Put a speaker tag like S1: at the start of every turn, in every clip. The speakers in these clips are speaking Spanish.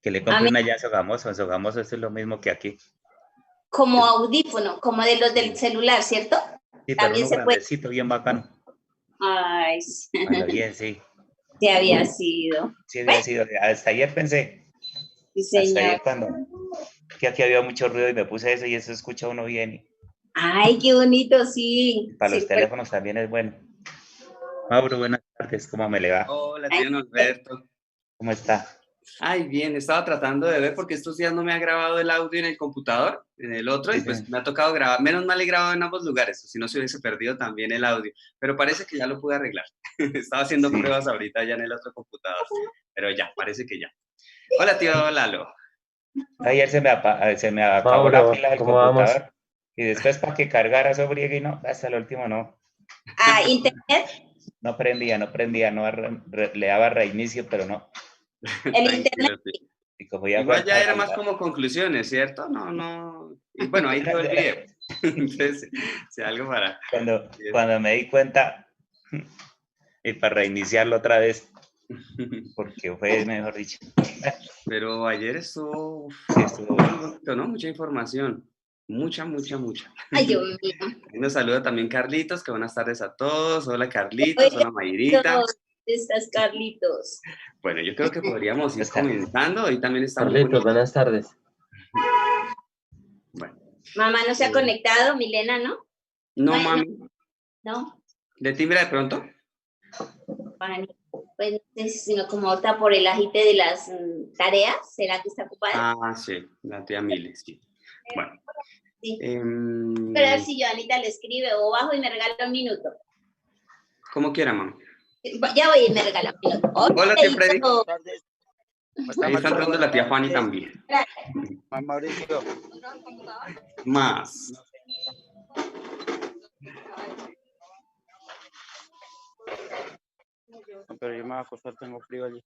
S1: Que le
S2: A
S1: compre
S2: mí,
S1: una ya a Sogamoso. En Sogamoso esto es lo mismo que aquí.
S2: como audífono, como de los del celular, ¿cierto?
S1: Sí, pero
S2: También
S1: uno
S2: se puede.
S1: grandecito, bien bacano.
S2: Ay,
S1: Bueno, bien, sí.
S2: se había sido.
S1: Sí había
S2: Bueno,
S1: sido. Hasta ayer pensé,
S2: sí,
S1: hasta
S2: señor.
S1: ayer cuando que aquí había mucho ruido y me puse eso y eso escucha uno bien.
S2: Ay, qué bonito,
S1: Y
S2: sí.
S1: para los
S2: Sí, pues,
S1: teléfonos también es bueno. Mauro, buenas tardes, ¿cómo me le va?
S3: Hola,
S2: ay,
S3: tío Norberto.
S1: ¿Cómo está?
S3: Ay, bien, estaba tratando de ver porque estos días no me ha grabado el audio en el computador, en el otro,
S1: Sí,
S3: y
S1: sí.
S3: pues me ha tocado grabar. Menos mal he grabado en ambos lugares, si no se hubiese perdido también el audio. Pero parece que ya lo pude arreglar. Estaba haciendo
S1: Sí.
S3: pruebas ahorita ya en el otro computador, pero ya, parece que ya. Hola, tío Lalo.
S1: Ayer se me acabó la
S4: Mauro,
S1: pila del
S4: ¿cómo vamos?
S1: computador y después para que cargara eso briegue y no, hasta el último no.
S2: internet,
S1: No prendía, le daba reinicio, pero no.
S2: el internet.
S3: Tranquilo, tío.
S1: Y como ya fue
S3: Igual
S1: al
S3: ya era más
S1: cargador,
S3: como conclusiones, ¿cierto? No, no. Y bueno, ahí quedó el video. Entonces, si algo para...
S1: cuando me di cuenta y para reiniciarlo otra vez, porque fue, mejor dicho,
S3: Pero ayer estuvo,
S1: sí, estuvo
S3: muy
S1: bueno.
S3: bonito, ¿no? Mucha información. Mucha, mucha, mucha.
S2: Ay, Dios mío.
S3: Y nos saluda también Carlitos, que buenas tardes a todos. Hola Carlitos,
S2: Oiga,
S3: hola Mayrita.
S2: ¿dónde estás, Carlitos?
S3: Bueno, yo creo que podríamos ir
S1: Está.
S3: comenzando. Hoy también está muy
S4: Carlitos,
S3: bonito.
S4: buenas tardes.
S3: Bueno,
S2: Mamá no se ha conectado, Milena, ¿no?
S3: no
S2: Ay,
S3: mami.
S2: No,
S3: ¿De timbre de pronto?
S2: Pani. Pues no sé, sino como está por el agite de las tareas, ¿será que está ocupada?
S3: Ah, sí, la tía Mile, sí. Bueno.
S2: Sí. Pero a ver
S3: em,
S2: si Joanita le escribe o bajo y me regala un minuto.
S3: como quiera, mami.
S2: Ya voy y me regala un minuto.
S3: Hola, tío Freddy.
S2: Hijo.
S3: Ahí está entrando la tía Fanny también.
S5: Mauricio.
S3: Más.
S5: No, pero yo me voy a acostar, tengo frío allí.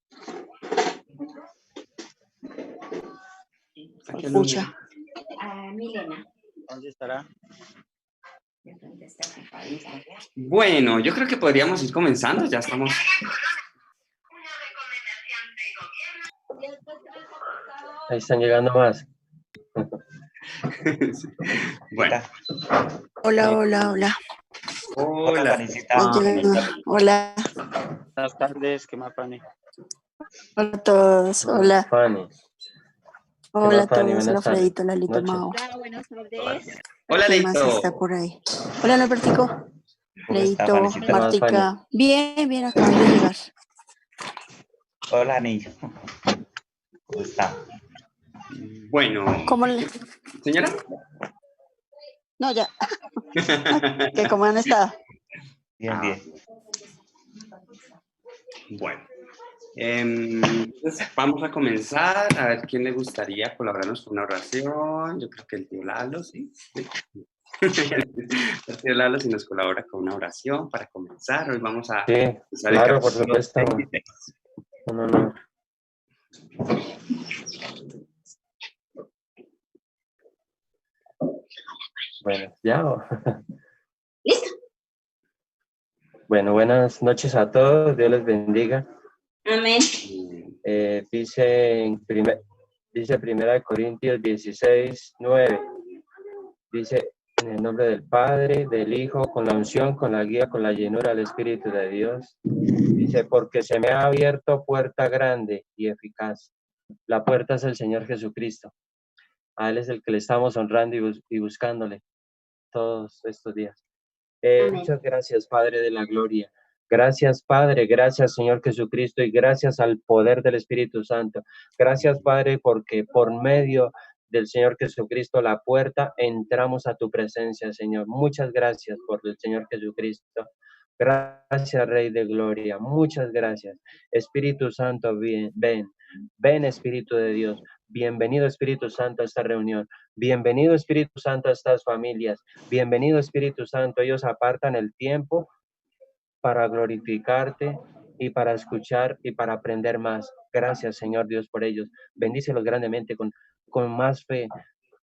S3: Aquí
S6: Escucha.
S2: Milena.
S5: ¿Dónde estará?
S2: De pronto está ocupadita.
S3: Bueno, yo creo que podríamos ir comenzando. Ya estamos.
S4: Ahí están llegando más.
S3: Sí. Bueno.
S6: Hola, hola, hola.
S1: Hola,
S3: Hola.
S1: Juanicita.
S6: Van llegando. Hola,
S5: Buenas tardes, ¿qué más, Fanny?
S6: hola a todos. Hola,
S4: Fanny.
S6: hola
S4: más,
S6: a
S4: Fanny?
S6: todos. Hola,
S4: Buenas tardes.
S6: Fredito, Lalito,
S4: Noches.
S6: Mao.
S2: Hola, buenas tardes.
S3: Hola,
S6: ¿Quién más está
S3: Leito.
S6: por ahí? Hola, Norbertico.
S1: ¿Cómo está,
S6: Fredito,
S1: Juanicita?
S4: ¿Qué más, Fanny?
S6: Martica. Bien, bien, acabamos de llegar.
S1: Hola, niño. ¿Cómo está?
S3: Bueno,
S6: ¿Cómo le...?
S3: señora.
S6: No, ya. ¿Qué, cómo han estado?
S1: Bien, bien.
S3: Bueno, entonces vamos a comenzar. A ver quién le gustaría colaborarnos con una oración. Yo creo que el tío Lalo, ¿sí? Sí. El tío Lalo, si nos colabora con una oración para comenzar. Hoy vamos a
S4: Sí,
S3: empezar el
S4: claro, por
S3: capítulo
S4: supuesto.
S3: 26.
S4: Un honor. Bueno, ya.
S2: ¿Listo?
S4: Bueno, buenas noches a todos. Dios les bendiga.
S2: Amén.
S4: Dice Primera de Corintios 16:9. Dice, en el nombre del Padre, del Hijo, con la unción, con la guía, con la llenura del Espíritu de Dios. Dice, porque se me ha abierto puerta grande y eficaz. La puerta es el Señor Jesucristo. A Él es el que le estamos honrando y buscándole todos estos días. Muchas gracias, Padre de la Gloria. Gracias, Padre. Gracias, Señor Jesucristo, y gracias al poder del Espíritu Santo. Gracias, Padre, porque por medio del Señor Jesucristo, la puerta, entramos a tu presencia, Señor. Muchas gracias por el Señor Jesucristo. Gracias, Rey de Gloria. Muchas gracias. Espíritu Santo, ven, Espíritu de Dios. Bienvenido, Espíritu Santo, a esta reunión. Bienvenido, Espíritu Santo, a estas familias. Bienvenido, Espíritu Santo. Ellos apartan el tiempo para glorificarte y para escuchar y para aprender más. Gracias, Señor Dios, por ellos. Bendícelos grandemente con más fe,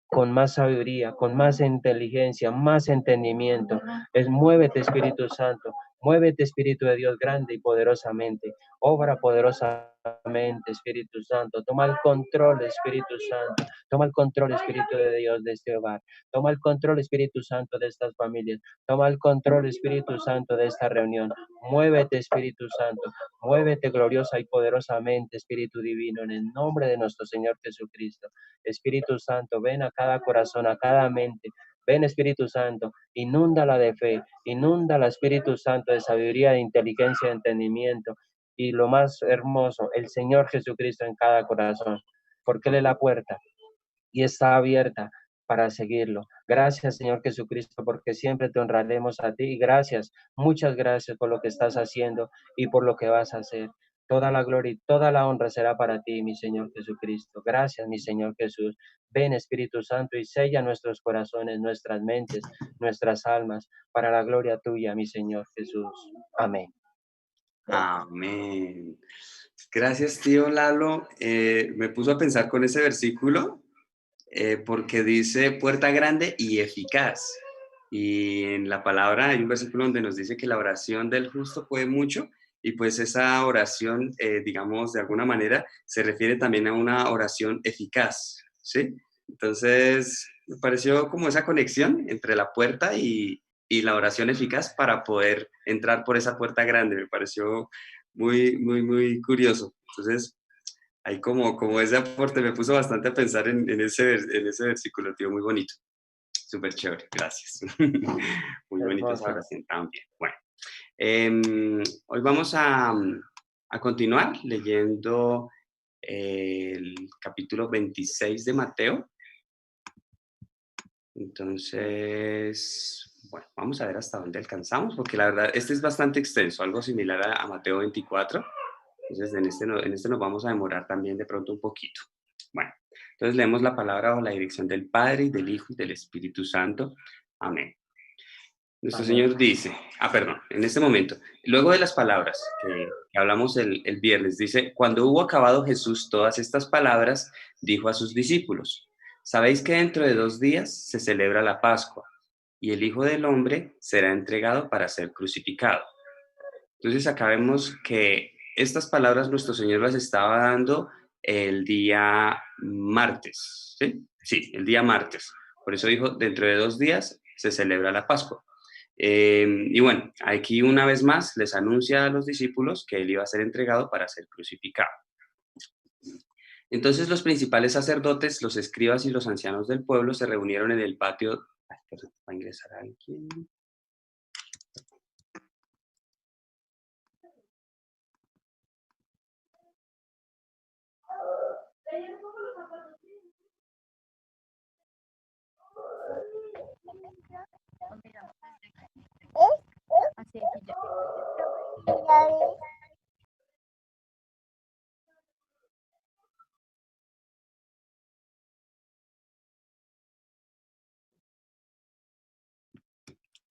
S4: con más sabiduría, con más inteligencia, más entendimiento. Muévete, Espíritu Santo. Muévete, Espíritu de Dios, grande y poderosamente. Obra poderosamente, Espíritu Santo. Toma el control, Espíritu Santo. Toma el control, Espíritu de Dios, de este hogar. Toma el control, Espíritu Santo, de estas familias. Toma el control, Espíritu Santo, de esta reunión. Muévete, Espíritu Santo. Muévete gloriosa y poderosamente, Espíritu Divino, en el nombre de nuestro Señor Jesucristo. Espíritu Santo, ven a cada corazón, a cada mente. Ven, Espíritu Santo, inúndala de fe, inúndala, Espíritu Santo, de sabiduría, de inteligencia, de entendimiento. Y lo más hermoso, el Señor Jesucristo en cada corazón, porque Él es la puerta y está abierta para seguirlo. Gracias, Señor Jesucristo, porque siempre te honraremos a ti. Y gracias, muchas gracias por lo que estás haciendo y por lo que vas a hacer. Toda la gloria y toda la honra será para ti, mi Señor Jesucristo. Gracias, mi Señor Jesús. Ven, Espíritu Santo, y sella nuestros corazones, nuestras mentes, nuestras almas, para la gloria tuya, mi Señor Jesús. Amén.
S3: Amén. Gracias, tío Lalo. Me puso a pensar con ese versículo porque dice puerta grande y eficaz. Y en la palabra hay un versículo donde nos dice que la oración del justo puede mucho y pues esa oración, digamos, de alguna manera se refiere también a una oración eficaz, ¿sí? Entonces, me pareció como esa conexión entre la puerta y la oración eficaz para poder entrar por esa puerta grande. Me pareció muy, muy, muy curioso. Entonces, ahí como ese aporte me puso bastante a pensar en ese versículo, tío, muy bonito. Súper chévere, gracias. Muy bonita esa
S4: Hermoso.
S3: oración también. Bueno, hoy vamos a continuar leyendo el capítulo 26 de Mateo. Entonces, bueno, vamos a ver hasta dónde alcanzamos, porque la verdad, este es bastante extenso, algo similar a Mateo 24. Entonces, en este nos vamos a demorar también de pronto un poquito. Bueno, entonces leemos la palabra bajo la dirección del Padre, y del Hijo, y del Espíritu Santo. Amén. Nuestro
S4: Amén.
S3: Señor dice, en este momento, luego de las palabras que hablamos el viernes, dice, cuando hubo acabado Jesús todas estas palabras, dijo a sus discípulos, sabéis que dentro de 2 días se celebra la Pascua, y el Hijo del Hombre será entregado para ser crucificado. Entonces acá vemos que estas palabras nuestro Señor las estaba dando el día martes, ¿sí? Sí, el día martes. Por eso dijo, dentro de 2 días se celebra la Pascua. Y bueno, aquí una vez más les anuncia a los discípulos que él iba a ser entregado para ser crucificado. Entonces los principales sacerdotes, los escribas y los ancianos del pueblo se reunieron en el patio. Ay, perdón, va a ingresar alguien.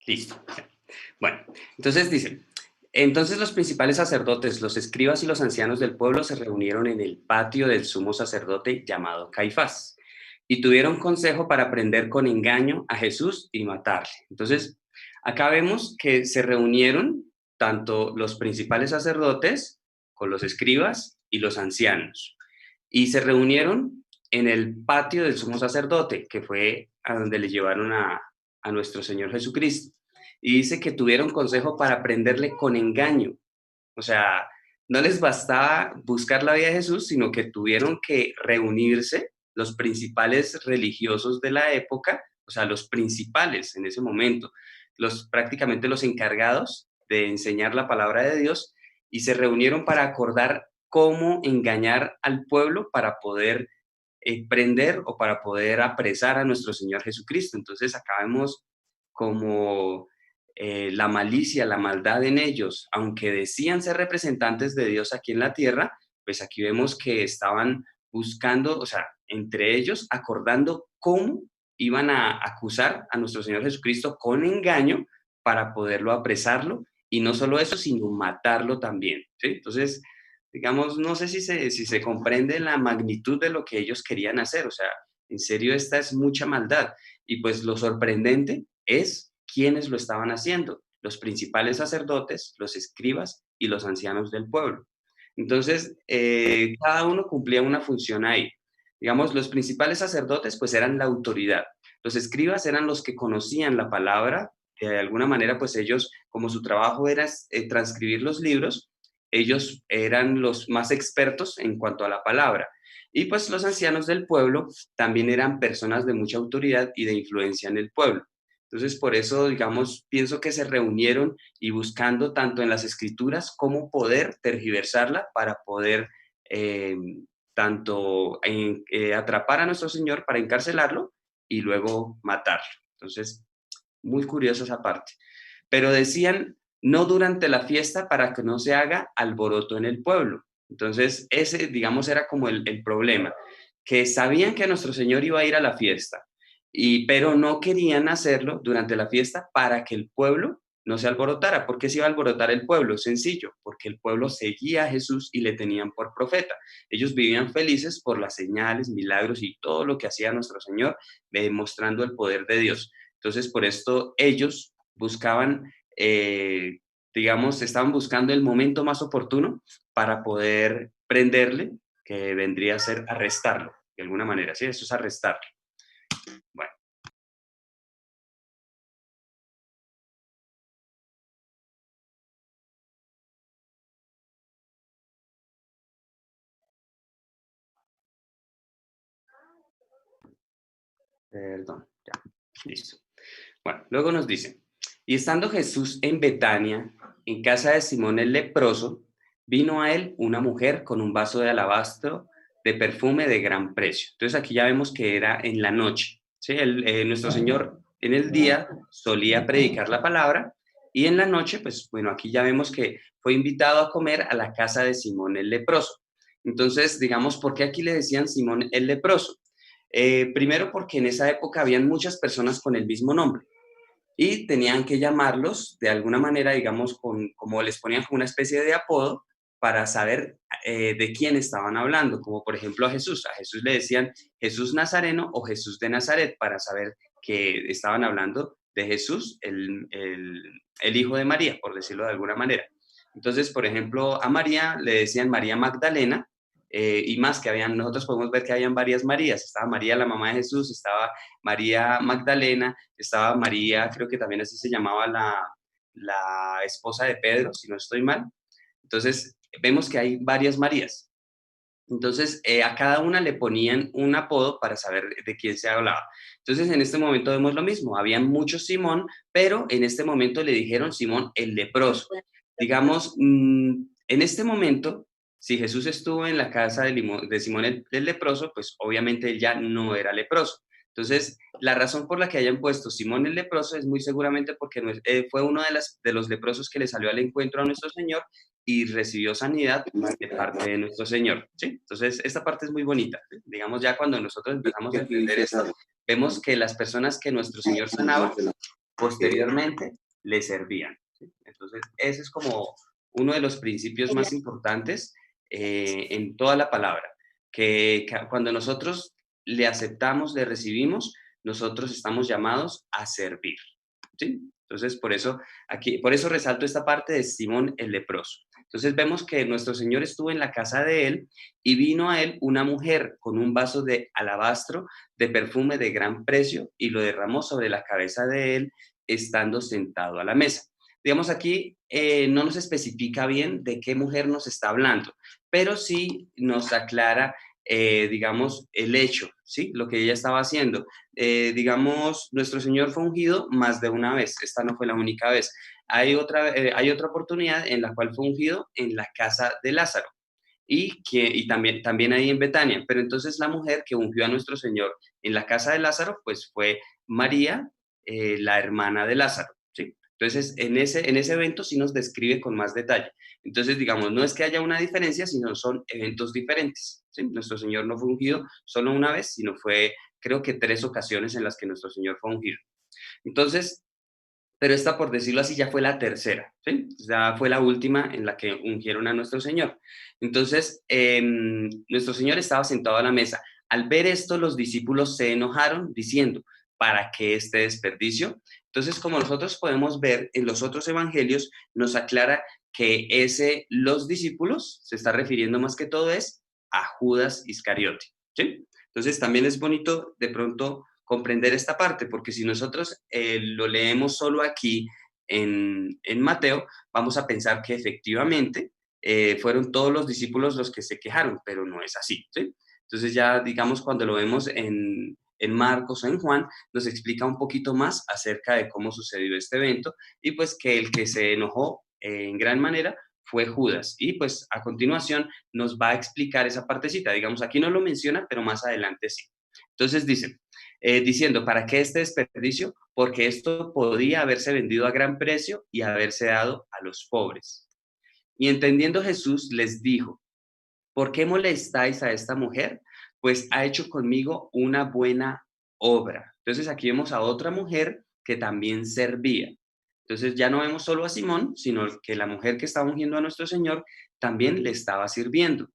S3: Listo. Bueno, entonces dice, entonces los principales sacerdotes, los escribas y los ancianos del pueblo se reunieron en el patio del sumo sacerdote llamado Caifás y tuvieron consejo para prender con engaño a Jesús y matarle. Entonces, acá vemos que se reunieron tanto los principales sacerdotes con los escribas y los ancianos y se reunieron en el patio del sumo sacerdote, que fue a donde le llevaron a nuestro Señor Jesucristo. Y dice que tuvieron consejo para prenderle con engaño. O sea, no les bastaba buscar la vida de Jesús, sino que tuvieron que reunirse los principales religiosos de la época, o sea, los principales en ese momento, prácticamente los encargados de enseñar la palabra de Dios, y se reunieron para acordar cómo engañar al pueblo para poder prender o para poder apresar a nuestro Señor Jesucristo. Entonces acá vemos como la malicia, la maldad en ellos, aunque decían ser representantes de Dios aquí en la tierra, pues aquí vemos que estaban buscando, o sea, entre ellos acordando cómo iban a acusar a nuestro Señor Jesucristo con engaño para poderlo apresarlo, y no solo eso, sino matarlo también, ¿sí? Entonces, digamos, no sé si se comprende la magnitud de lo que ellos querían hacer, o sea, en serio, esta es mucha maldad, y pues lo sorprendente es quiénes lo estaban haciendo. los principales sacerdotes, los escribas y los ancianos del pueblo. Entonces, cada uno cumplía una función ahí. Digamos, los principales sacerdotes pues eran la autoridad. Los escribas eran los que conocían la palabra, que de alguna manera pues ellos, como su trabajo era transcribir los libros, ellos eran los más expertos en cuanto a la palabra. Y pues los ancianos del pueblo también eran personas de mucha autoridad y de influencia en el pueblo. Entonces, por eso, digamos, pienso que se reunieron y buscando tanto en las escrituras cómo poder tergiversarla para poder eh, tanto atrapar a nuestro Señor para encarcelarlo y luego matarlo. Entonces, muy curiosa esa parte. Pero decían, no durante la fiesta para que no se haga alboroto en el pueblo. Entonces, ese, digamos, era como el problema, que sabían que nuestro Señor iba a ir a la fiesta, pero no querían hacerlo durante la fiesta para que el pueblo no se alborotara. ¿Por qué se iba a alborotar el pueblo? Sencillo, porque el pueblo seguía a Jesús y le tenían por profeta. Ellos vivían felices por las señales, milagros y todo lo que hacía nuestro Señor, demostrando el poder de Dios. Entonces, por esto ellos buscaban, digamos, estaban buscando el momento más oportuno para poder prenderle, que vendría a ser arrestarlo, de alguna manera, ¿sí? Eso es arrestarlo. Bueno. Perdón, ya, listo. Bueno, luego nos dice, y estando Jesús en Betania, en casa de Simón el leproso, vino a él una mujer con un vaso de alabastro de perfume de gran precio. Entonces aquí ya vemos que era en la noche, ¿sí? Nuestro Señor en el día solía predicar la palabra y en la noche, pues bueno, aquí ya vemos que fue invitado a comer a la casa de Simón el leproso. Entonces, digamos, ¿por qué aquí le decían Simón el leproso? Primero porque en esa época habían muchas personas con el mismo nombre y tenían que llamarlos de alguna manera, digamos, como les ponían como una especie de apodo para saber de quién estaban hablando, como por ejemplo a Jesús. A Jesús le decían Jesús Nazareno o Jesús de Nazaret para saber que estaban hablando de Jesús, el hijo de María, por decirlo de alguna manera. Entonces, por ejemplo, a María le decían María Magdalena, y más que habían, nosotros podemos ver que habían varias Marías. Estaba María, la mamá de Jesús, estaba María Magdalena, estaba María, creo que también así se llamaba la esposa de Pedro, si no estoy mal. Entonces, vemos que hay varias Marías. Entonces, a cada una le ponían un apodo para saber de quién se hablaba. Entonces, en este momento vemos lo mismo. Había muchos Simón, pero en este momento le dijeron Simón el leproso. Digamos, en este momento, si Jesús estuvo en la casa de Simón el leproso, pues obviamente él ya no era leproso. Entonces, la razón por la que hayan puesto Simón el leproso es muy seguramente porque fue uno de los leprosos que le salió al encuentro a nuestro Señor y recibió sanidad de parte de nuestro Señor, ¿sí? Entonces, esta parte es muy bonita. Digamos, ya cuando nosotros empezamos a entender esto, vemos que las personas que nuestro Señor sanaba, posteriormente le servían, ¿sí? Entonces, ese es como uno de los principios más importantes en toda la palabra, que cuando nosotros le aceptamos, le recibimos, nosotros estamos llamados a servir, ¿sí? Entonces, por eso resalto esta parte de Simón el leproso. Entonces vemos que nuestro Señor estuvo en la casa de él y vino a él una mujer con un vaso de alabastro de perfume de gran precio y lo derramó sobre la cabeza de él estando sentado a la mesa. Digamos aquí no nos especifica bien de qué mujer nos está hablando, pero sí nos aclara, digamos, el hecho, ¿sí? Lo que ella estaba haciendo. Digamos, nuestro Señor fue ungido más de una vez, esta no fue la única vez. Hay otra oportunidad en la cual fue ungido en la casa de Lázaro y también ahí en Betania. Pero entonces la mujer que ungió a nuestro Señor en la casa de Lázaro, pues fue María, la hermana de Lázaro, ¿sí? Entonces, en ese evento sí nos describe con más detalle. Entonces, digamos, no es que haya una diferencia, sino son eventos diferentes, ¿sí? Nuestro Señor no fue ungido solo una vez, sino fue, creo que 3 ocasiones en las que nuestro Señor fue ungido. Entonces, pero esta, por decirlo así, ya fue la tercera, ¿sí? Ya fue la última en la que ungieron a nuestro Señor. Entonces, nuestro Señor estaba sentado a la mesa. Al ver esto, los discípulos se enojaron diciendo, ¿para qué este desperdicio? Entonces, como nosotros podemos ver en los otros evangelios, nos aclara que los discípulos se está refiriendo más que todo es a Judas Iscariote, ¿sí? Entonces, también es bonito de pronto comprender esta parte, porque si nosotros lo leemos solo aquí en Mateo, vamos a pensar que efectivamente fueron todos los discípulos los que se quejaron, pero no es así, ¿sí? Entonces ya, digamos, cuando lo vemos en Marcos o en Juan, nos explica un poquito más acerca de cómo sucedió este evento y pues que el que se enojó en gran manera fue Judas. Y pues a continuación nos va a explicar esa partecita. Digamos, aquí no lo menciona, pero más adelante sí. Entonces dice, diciendo, ¿para qué este desperdicio? Porque esto podía haberse vendido a gran precio y haberse dado a los pobres. Y entendiendo Jesús les dijo, ¿por qué molestáis a esta mujer? Pues ha hecho conmigo una buena obra. Entonces aquí vemos a otra mujer que también servía. Entonces ya no vemos solo a Simón, sino que la mujer que estaba ungiendo a nuestro Señor también le estaba sirviendo.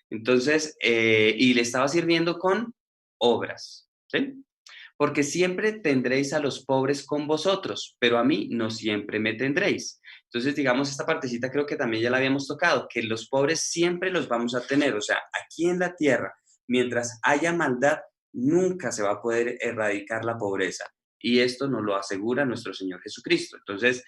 S3: Entonces, y le estaba sirviendo con obras, ¿sí? Porque siempre tendréis a los pobres con vosotros, pero a mí no siempre me tendréis. Entonces, digamos, esta partecita creo que también ya la habíamos tocado, que los pobres siempre los vamos a tener. O sea, aquí en la tierra, mientras haya maldad, nunca se va a poder erradicar la pobreza. Y esto nos lo asegura nuestro Señor Jesucristo. Entonces,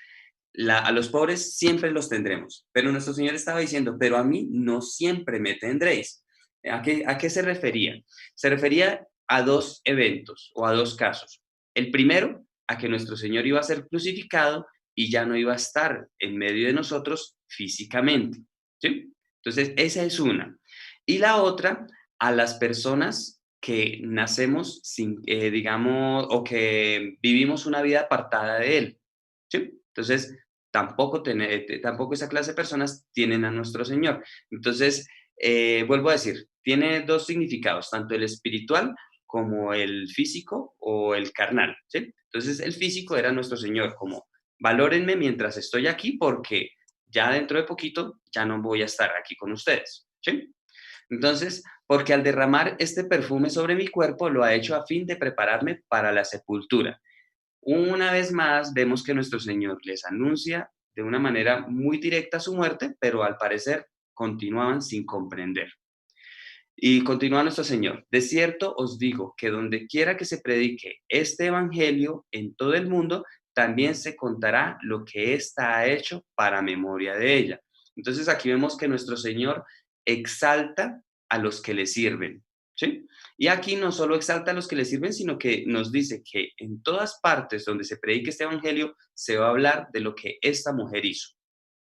S3: a los pobres siempre los tendremos. Pero nuestro Señor estaba diciendo, pero a mí no siempre me tendréis. A qué se refería? Se refería a dos eventos o a dos casos. El primero, a que nuestro Señor iba a ser crucificado y ya no iba a estar en medio de nosotros físicamente, ¿sí? Entonces, esa es una. Y la otra, a las personas que nacemos sin, digamos, o que vivimos una vida apartada de Él, ¿sí? Entonces, tampoco esa clase de personas tienen a nuestro Señor. Entonces, vuelvo a decir, tiene dos significados, tanto el espiritual como el físico o el carnal, ¿sí? Entonces, el físico era nuestro Señor, como valórenme mientras estoy aquí porque ya dentro de poquito ya no voy a estar aquí con ustedes, ¿sí? Entonces, porque al derramar este perfume sobre mi cuerpo lo ha hecho a fin de prepararme para la sepultura. Una vez más vemos que nuestro Señor les anuncia de una manera muy directa su muerte, pero al parecer continuaban sin comprender. Y continúa nuestro Señor, de cierto os digo que donde quiera que se predique este evangelio en todo el mundo, también se contará lo que ésta ha hecho para memoria de ella. Entonces aquí vemos que nuestro Señor exalta a los que le sirven, ¿sí? Y aquí no solo exalta a los que le sirven, sino que nos dice que en todas partes donde se predique este evangelio, se va a hablar de lo que esta mujer hizo,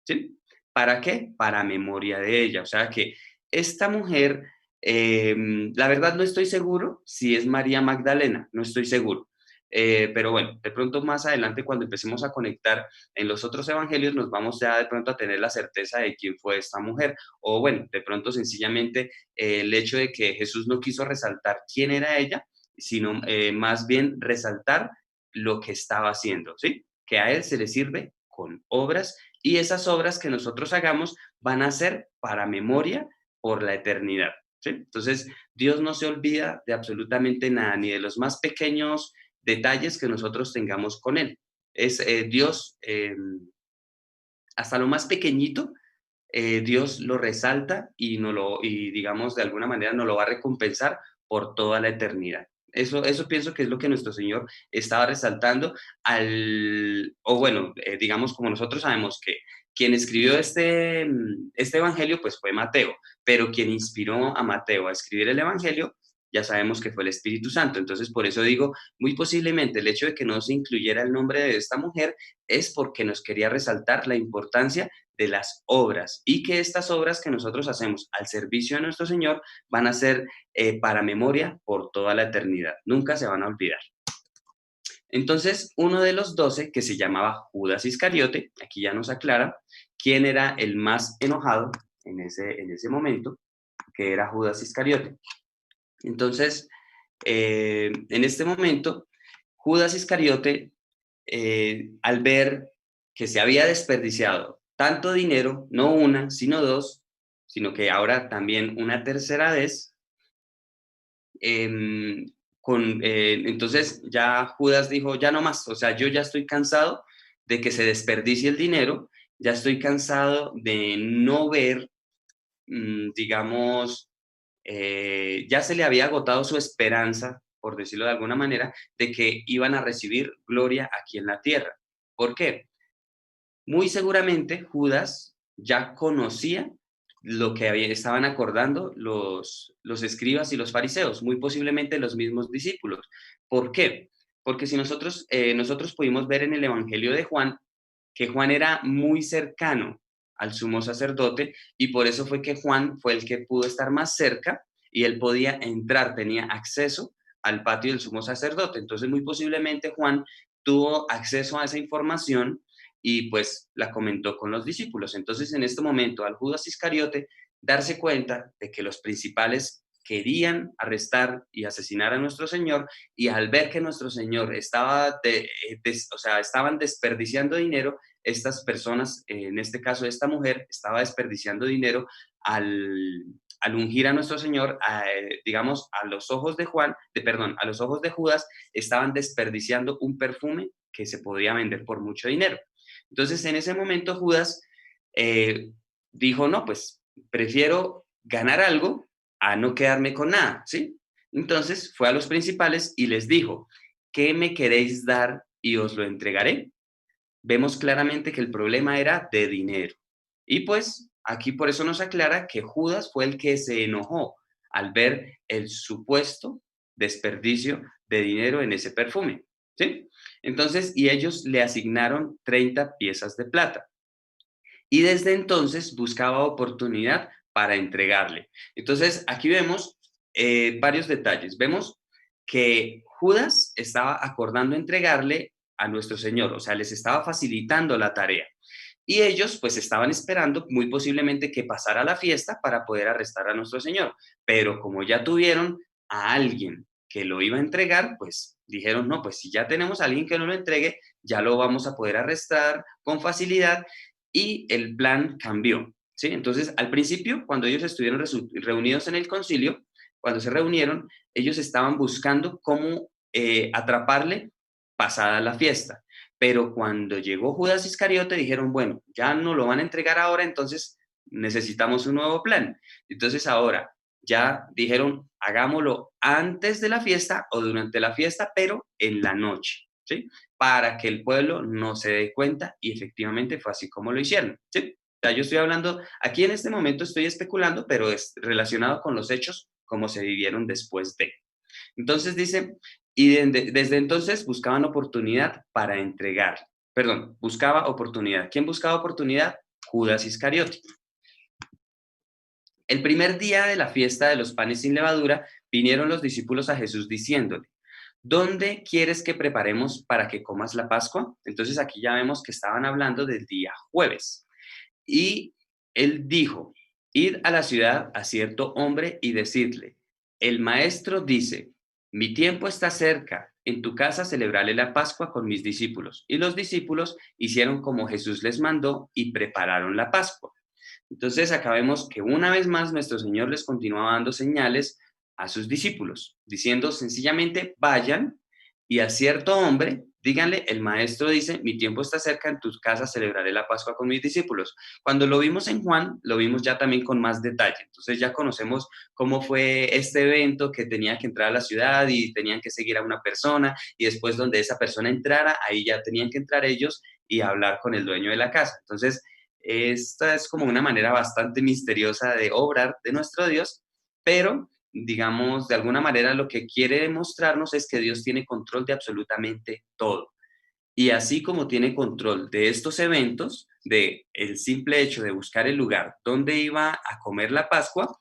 S3: ¿sí? ¿Para qué? Para memoria de ella. O sea que esta mujer la verdad no estoy seguro si es María Magdalena, no estoy seguro. Pero bueno, de pronto más adelante cuando empecemos a conectar en los otros evangelios nos vamos ya de pronto a tener la certeza de quién fue esta mujer. O bueno, de pronto sencillamente el hecho de que Jesús no quiso resaltar quién era ella, sino más bien resaltar lo que estaba haciendo, ¿sí? Que a él se le sirve con obras y esas obras que nosotros hagamos van a ser para memoria por la eternidad. ¿Sí? Entonces, Dios no se olvida de absolutamente nada, ni de los más pequeños detalles que nosotros tengamos con Él. Es Dios, hasta lo más pequeñito, Dios lo resalta y digamos, de alguna manera nos lo va a recompensar por toda la eternidad. Eso pienso que es lo que nuestro Señor estaba resaltando o bueno, digamos como nosotros sabemos que quien escribió este evangelio pues fue Mateo, pero quien inspiró a Mateo a escribir el evangelio ya sabemos que fue el Espíritu Santo. Entonces por eso digo, muy posiblemente el hecho de que no se incluyera el nombre de esta mujer es porque nos quería resaltar la importancia de las obras y que estas obras que nosotros hacemos al servicio de nuestro Señor van a ser para memoria por toda la eternidad. Nunca se van a olvidar. Entonces, uno de los 12, que se llamaba Judas Iscariote, aquí ya nos aclara quién era el más enojado en ese momento, que era Judas Iscariote. Entonces, en este momento, Judas Iscariote, al ver que se había desperdiciado tanto dinero, no una, sino dos, sino que ahora también una tercera vez, entonces ya Judas dijo, ya no más, o sea, yo ya estoy cansado de que se desperdicie el dinero, ya estoy cansado de no ver, digamos, ya se le había agotado su esperanza, por decirlo de alguna manera, de que iban a recibir gloria aquí en la tierra. ¿Por qué? Muy seguramente Judas ya conocía lo que estaban acordando los escribas y los fariseos, muy posiblemente los mismos discípulos. ¿Por qué? Porque si nosotros pudimos ver en el Evangelio de Juan que Juan era muy cercano al sumo sacerdote y por eso fue que Juan fue el que pudo estar más cerca y él podía entrar, tenía acceso al patio del sumo sacerdote. Entonces, muy posiblemente Juan tuvo acceso a esa información y pues la comentó con los discípulos. Entonces, en este momento, al Judas Iscariote darse cuenta de que los principales querían arrestar y asesinar a nuestro Señor, y al ver que nuestro Señor estaba, o sea, estaban desperdiciando dinero, estas personas, en este caso esta mujer, estaba desperdiciando dinero al ungir a nuestro Señor, digamos, a los ojos de a los ojos de Judas, estaban desperdiciando un perfume que se podía vender por mucho dinero. Entonces, en ese momento Judas dijo, no, pues prefiero ganar algo a no quedarme con nada, ¿sí? Entonces fue a los principales y les dijo, ¿qué me queréis dar y os lo entregaré? Vemos claramente que el problema era de dinero. Y pues aquí por eso nos aclara que Judas fue el que se enojó al ver el supuesto desperdicio de dinero en ese perfume, ¿sí? Entonces, y ellos le asignaron 30 piezas de plata. Y desde entonces buscaba oportunidad para entregarle. Entonces, aquí vemos varios detalles. Vemos que Judas estaba acordando entregarle a nuestro Señor, o sea, les estaba facilitando la tarea. Y ellos pues estaban esperando muy posiblemente que pasara la fiesta para poder arrestar a nuestro Señor. Pero como ya tuvieron a alguien que lo iba a entregar, pues dijeron, no, pues si ya tenemos a alguien que no lo entregue, ya lo vamos a poder arrestar con facilidad y el plan cambió, ¿sí? Entonces, al principio, cuando ellos estuvieron reunidos en el concilio, cuando se reunieron, ellos estaban buscando cómo atraparle pasada la fiesta. Pero cuando llegó Judas Iscariote, dijeron, bueno, ya no lo van a entregar ahora, entonces necesitamos un nuevo plan. Entonces ahora ya dijeron, hagámoslo antes de la fiesta o durante la fiesta, pero en la noche, ¿sí? Para que el pueblo no se dé cuenta, y efectivamente fue así como lo hicieron, ¿sí? O sea, yo estoy hablando, aquí en este momento estoy especulando, pero es relacionado con los hechos como se vivieron después de. Entonces dice, y desde entonces buscaban oportunidad para entregar. Perdón, buscaba oportunidad. ¿Quién buscaba oportunidad? Judas Iscariote. El primer día de la fiesta de los panes sin levadura, vinieron los discípulos a Jesús diciéndole, ¿dónde quieres que preparemos para que comas la Pascua? Entonces aquí ya vemos que estaban hablando del día jueves. Y él dijo, id a la ciudad a cierto hombre y decidle, el maestro dice, mi tiempo está cerca, en tu casa celebraré la Pascua con mis discípulos. Y los discípulos hicieron como Jesús les mandó y prepararon la Pascua. Entonces acá vemos que una vez más nuestro Señor les continuaba dando señales a sus discípulos, diciendo sencillamente, vayan y a cierto hombre, díganle, el maestro dice, mi tiempo está cerca, en tu casa celebraré la Pascua con mis discípulos. Cuando lo vimos en Juan, lo vimos ya también con más detalle. Entonces ya conocemos cómo fue este evento que tenía que entrar a la ciudad y tenían que seguir a una persona y después donde esa persona entrara, ahí ya tenían que entrar ellos y hablar con el dueño de la casa. Entonces, esta es como una manera bastante misteriosa de obrar de nuestro Dios, pero digamos, de alguna manera lo que quiere demostrarnos es que Dios tiene control de absolutamente todo. Y así como tiene control de estos eventos, de el simple hecho de buscar el lugar donde iba a comer la Pascua,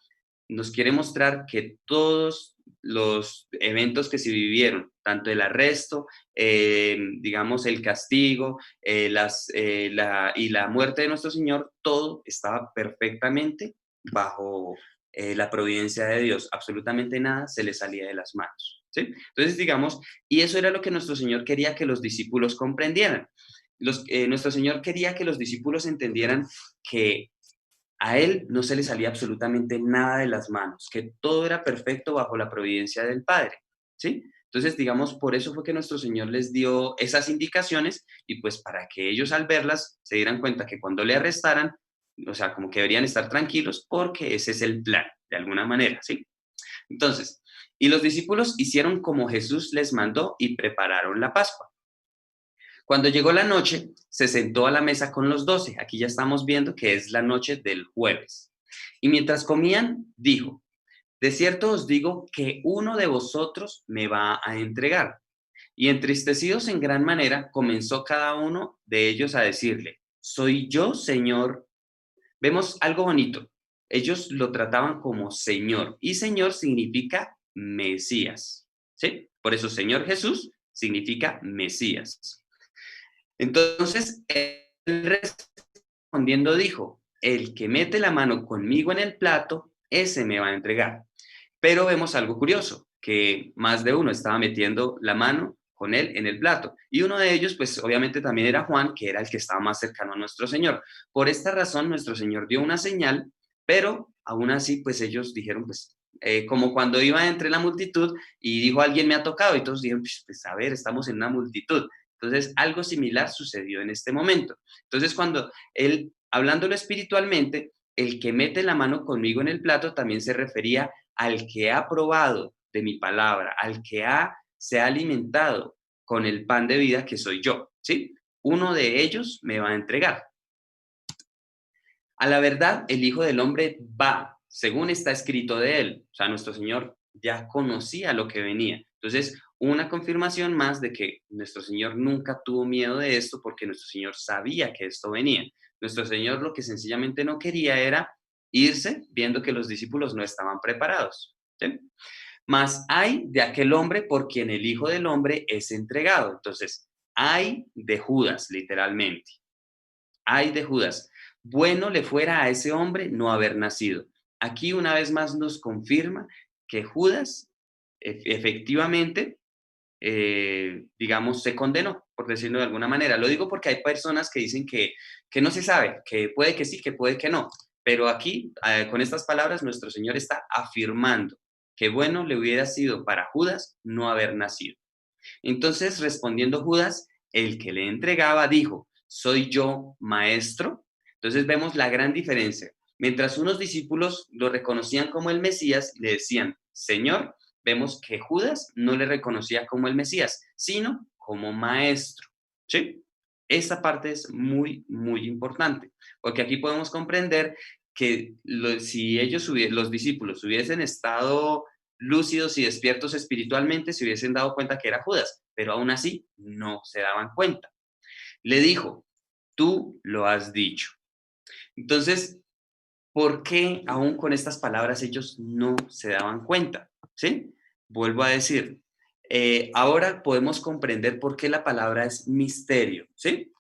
S3: nos quiere mostrar que todos los eventos que se vivieron, tanto el arresto, digamos el castigo, y la muerte de nuestro Señor, todo estaba perfectamente bajo la providencia de Dios. Absolutamente nada se le salía de las manos, ¿sí? Entonces, digamos, y eso era lo que nuestro Señor quería que los discípulos comprendieran. Nuestro Señor quería que los discípulos entendieran que a él no se le salía absolutamente nada de las manos, que todo era perfecto bajo la providencia del Padre, ¿sí? Entonces, digamos, por eso fue que nuestro Señor les dio esas indicaciones y pues para que ellos al verlas se dieran cuenta que cuando le arrestaran, o sea, como que deberían estar tranquilos porque ese es el plan, de alguna manera, ¿sí? Entonces, y los discípulos hicieron como Jesús les mandó y prepararon la Pascua. Cuando llegó la noche, se sentó a la mesa con los 12. Aquí ya estamos viendo que es la noche del jueves. Y mientras comían, dijo, de cierto os digo que uno de vosotros me va a entregar. Y entristecidos en gran manera, comenzó cada uno de ellos a decirle, ¿soy yo, Señor? Vemos algo bonito. Ellos lo trataban como Señor, y Señor significa Mesías, ¿sí? Por eso Señor Jesús significa Mesías. Entonces, él respondiendo dijo, el que mete la mano conmigo en el plato, ese me va a entregar. Pero vemos algo curioso, que más de uno estaba metiendo la mano con él en el plato. Y uno de ellos, pues obviamente también era Juan, que era el que estaba más cercano a nuestro Señor. Por esta razón, nuestro Señor dio una señal, pero aún así, pues ellos dijeron, pues, como cuando iba entre la multitud y dijo, alguien me ha tocado, y todos dijeron, pues a ver, estamos en una multitud. Entonces, algo similar sucedió en este momento. Entonces, cuando él, hablándolo espiritualmente, el que mete la mano conmigo en el plato también se refería al que ha probado de mi palabra, al que se ha alimentado con el pan de vida que soy yo, ¿sí? Uno de ellos me va a entregar. A la verdad, el Hijo del Hombre va, según está escrito de él. O sea, nuestro Señor ya conocía lo que venía. Entonces, una confirmación más de que nuestro Señor nunca tuvo miedo de esto porque nuestro Señor sabía que esto venía. Nuestro Señor lo que sencillamente no quería era irse viendo que los discípulos no estaban preparados, ¿sí? Mas hay de aquel hombre por quien el Hijo del Hombre es entregado. Entonces, hay de Judas, literalmente. Hay de Judas. Bueno le fuera a ese hombre no haber nacido. Aquí una vez más nos confirma que Judas efectivamente, digamos, se condenó, por decirlo de alguna manera. Lo digo porque hay personas que dicen que no se sabe, que puede que sí, que puede que no. Pero aquí, con estas palabras, nuestro Señor está afirmando que bueno le hubiera sido para Judas no haber nacido. Entonces, respondiendo Judas, el que le entregaba dijo, ¿soy yo maestro? Entonces vemos la gran diferencia. Mientras unos discípulos lo reconocían como el Mesías, le decían, Señor, vemos que Judas no le reconocía como el Mesías, sino como maestro. ¿Sí? Esta parte es muy, muy importante, porque aquí podemos comprender que si ellos, los discípulos, hubiesen estado lúcidos y despiertos espiritualmente, se hubiesen dado cuenta que era Judas, pero aún así no se daban cuenta. Le dijo, tú lo has dicho. Entonces, ¿por qué aún con estas palabras ellos no se daban cuenta? ¿Sí? Vuelvo a decir, ahora podemos comprender por qué la palabra es misterio, ¿sí?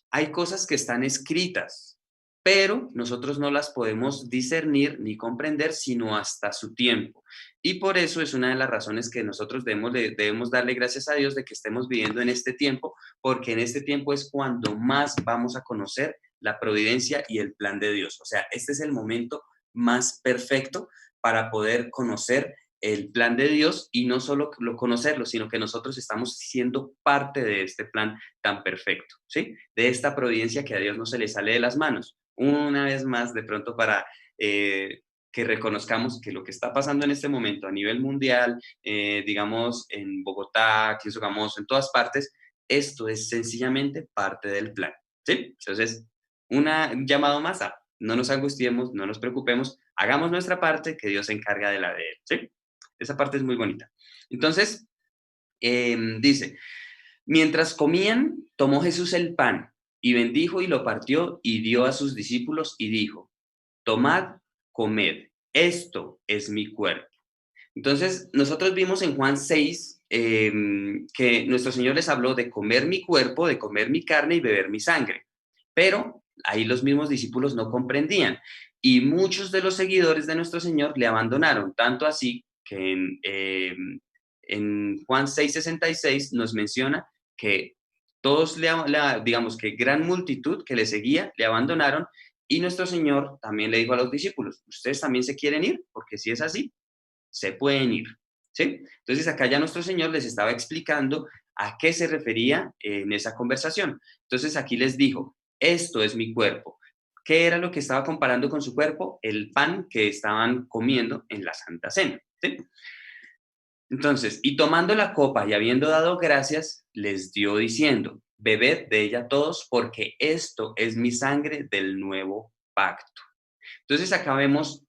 S3: Hay cosas que están escritas, pero nosotros no las podemos discernir ni comprender sino hasta su tiempo. Y por eso es una de las razones que nosotros debemos darle gracias a Dios de que estemos viviendo en este tiempo, porque en este tiempo es cuando más vamos a conocer la providencia y el plan de Dios. O sea, este es el momento más perfecto para poder conocer el plan de Dios y no solo conocerlo, sino que nosotros estamos siendo parte de este plan tan perfecto, ¿sí? De esta providencia que a Dios no se le sale de las manos. Una vez más, de pronto para que reconozcamos que lo que está pasando en este momento a nivel mundial, digamos en Bogotá, aquí en Sogamoso, en todas partes, esto es sencillamente parte del plan, ¿sí? Entonces, un llamado más a no nos angustiemos, no nos preocupemos, hagamos nuestra parte, que Dios se encarga de la de él, ¿sí? Esa parte es muy bonita. Entonces, dice, mientras comían, tomó Jesús el pan y bendijo y lo partió y dio a sus discípulos y dijo, tomad, comed, esto es mi cuerpo. Entonces, nosotros vimos en Juan 6 que nuestro Señor les habló de comer mi cuerpo, de comer mi carne y beber mi sangre. Pero ahí los mismos discípulos no comprendían. Y muchos de los seguidores de nuestro Señor le abandonaron, tanto así que en Juan 6:66 nos menciona que todos, digamos que gran multitud que le seguía, le abandonaron y nuestro Señor también le dijo a los discípulos, ¿ustedes también se quieren ir? Porque si es así, se pueden ir. ¿sí? Entonces acá ya nuestro Señor les estaba explicando a qué se refería en esa conversación. Entonces aquí les dijo, esto es mi cuerpo. ¿Qué era lo que estaba comparando con su cuerpo? El pan que estaban comiendo en la Santa Cena, ¿sí? Entonces, y tomando la copa y habiendo dado gracias, les dio diciendo, bebed de ella todos, porque esto es mi sangre del nuevo pacto. Entonces, acá vemos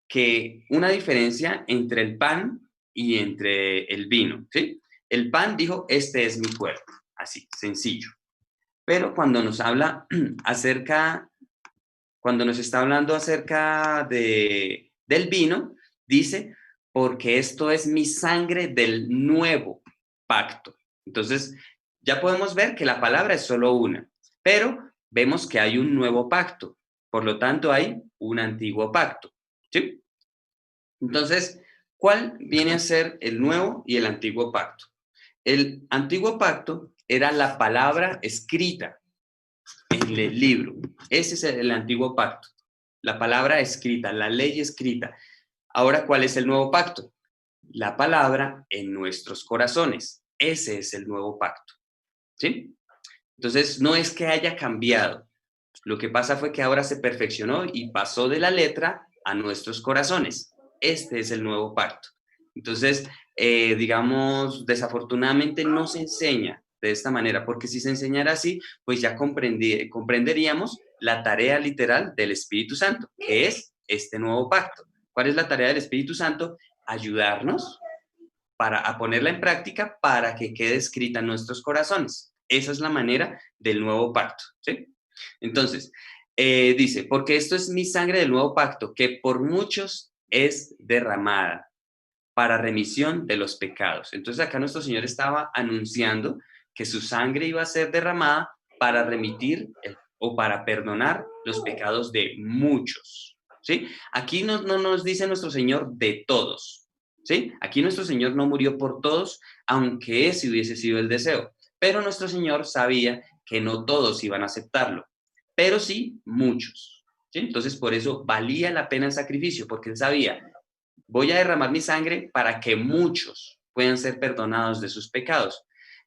S3: que una diferencia entre el pan y entre el vino, ¿sí? El pan dijo, este es mi cuerpo, así, sencillo. Pero cuando nos habla cuando nos está hablando acerca del vino, dice, porque esto es mi sangre del nuevo pacto. Entonces, ya podemos ver que la palabra es solo una, pero vemos que hay un nuevo pacto. Por lo tanto, hay un antiguo pacto, ¿sí? Entonces, ¿cuál viene a ser el nuevo y el antiguo pacto? El antiguo pacto era la palabra escrita en el libro. Ese es el antiguo pacto. La palabra escrita, la ley escrita. Ahora, ¿cuál es el nuevo pacto? La palabra en nuestros corazones. Ese es el nuevo pacto. ¿Sí? Entonces, no es que haya cambiado. Lo que pasa fue que ahora se perfeccionó y pasó de la letra a nuestros corazones. Este es el nuevo pacto. Entonces, digamos, desafortunadamente no se enseña de esta manera, porque si se enseñara así, pues ya comprenderíamos la tarea literal del Espíritu Santo, que es este nuevo pacto. ¿Cuál es la tarea del Espíritu Santo? Ayudarnos a ponerla en práctica para que quede escrita en nuestros corazones. Esa es la manera del nuevo pacto, ¿sí? Entonces, dice, porque esto es mi sangre del nuevo pacto, que por muchos es derramada para remisión de los pecados. Entonces acá nuestro Señor estaba anunciando que su sangre iba a ser derramada para remitir o para perdonar los pecados de muchos, ¿sí? Aquí no nos dice nuestro Señor de todos, ¿sí? Aquí nuestro Señor no murió por todos, aunque ese hubiese sido el deseo, pero nuestro Señor sabía que no todos iban a aceptarlo, pero sí muchos, ¿sí? Entonces por eso valía la pena el sacrificio, porque Él sabía, voy a derramar mi sangre para que muchos puedan ser perdonados de sus pecados.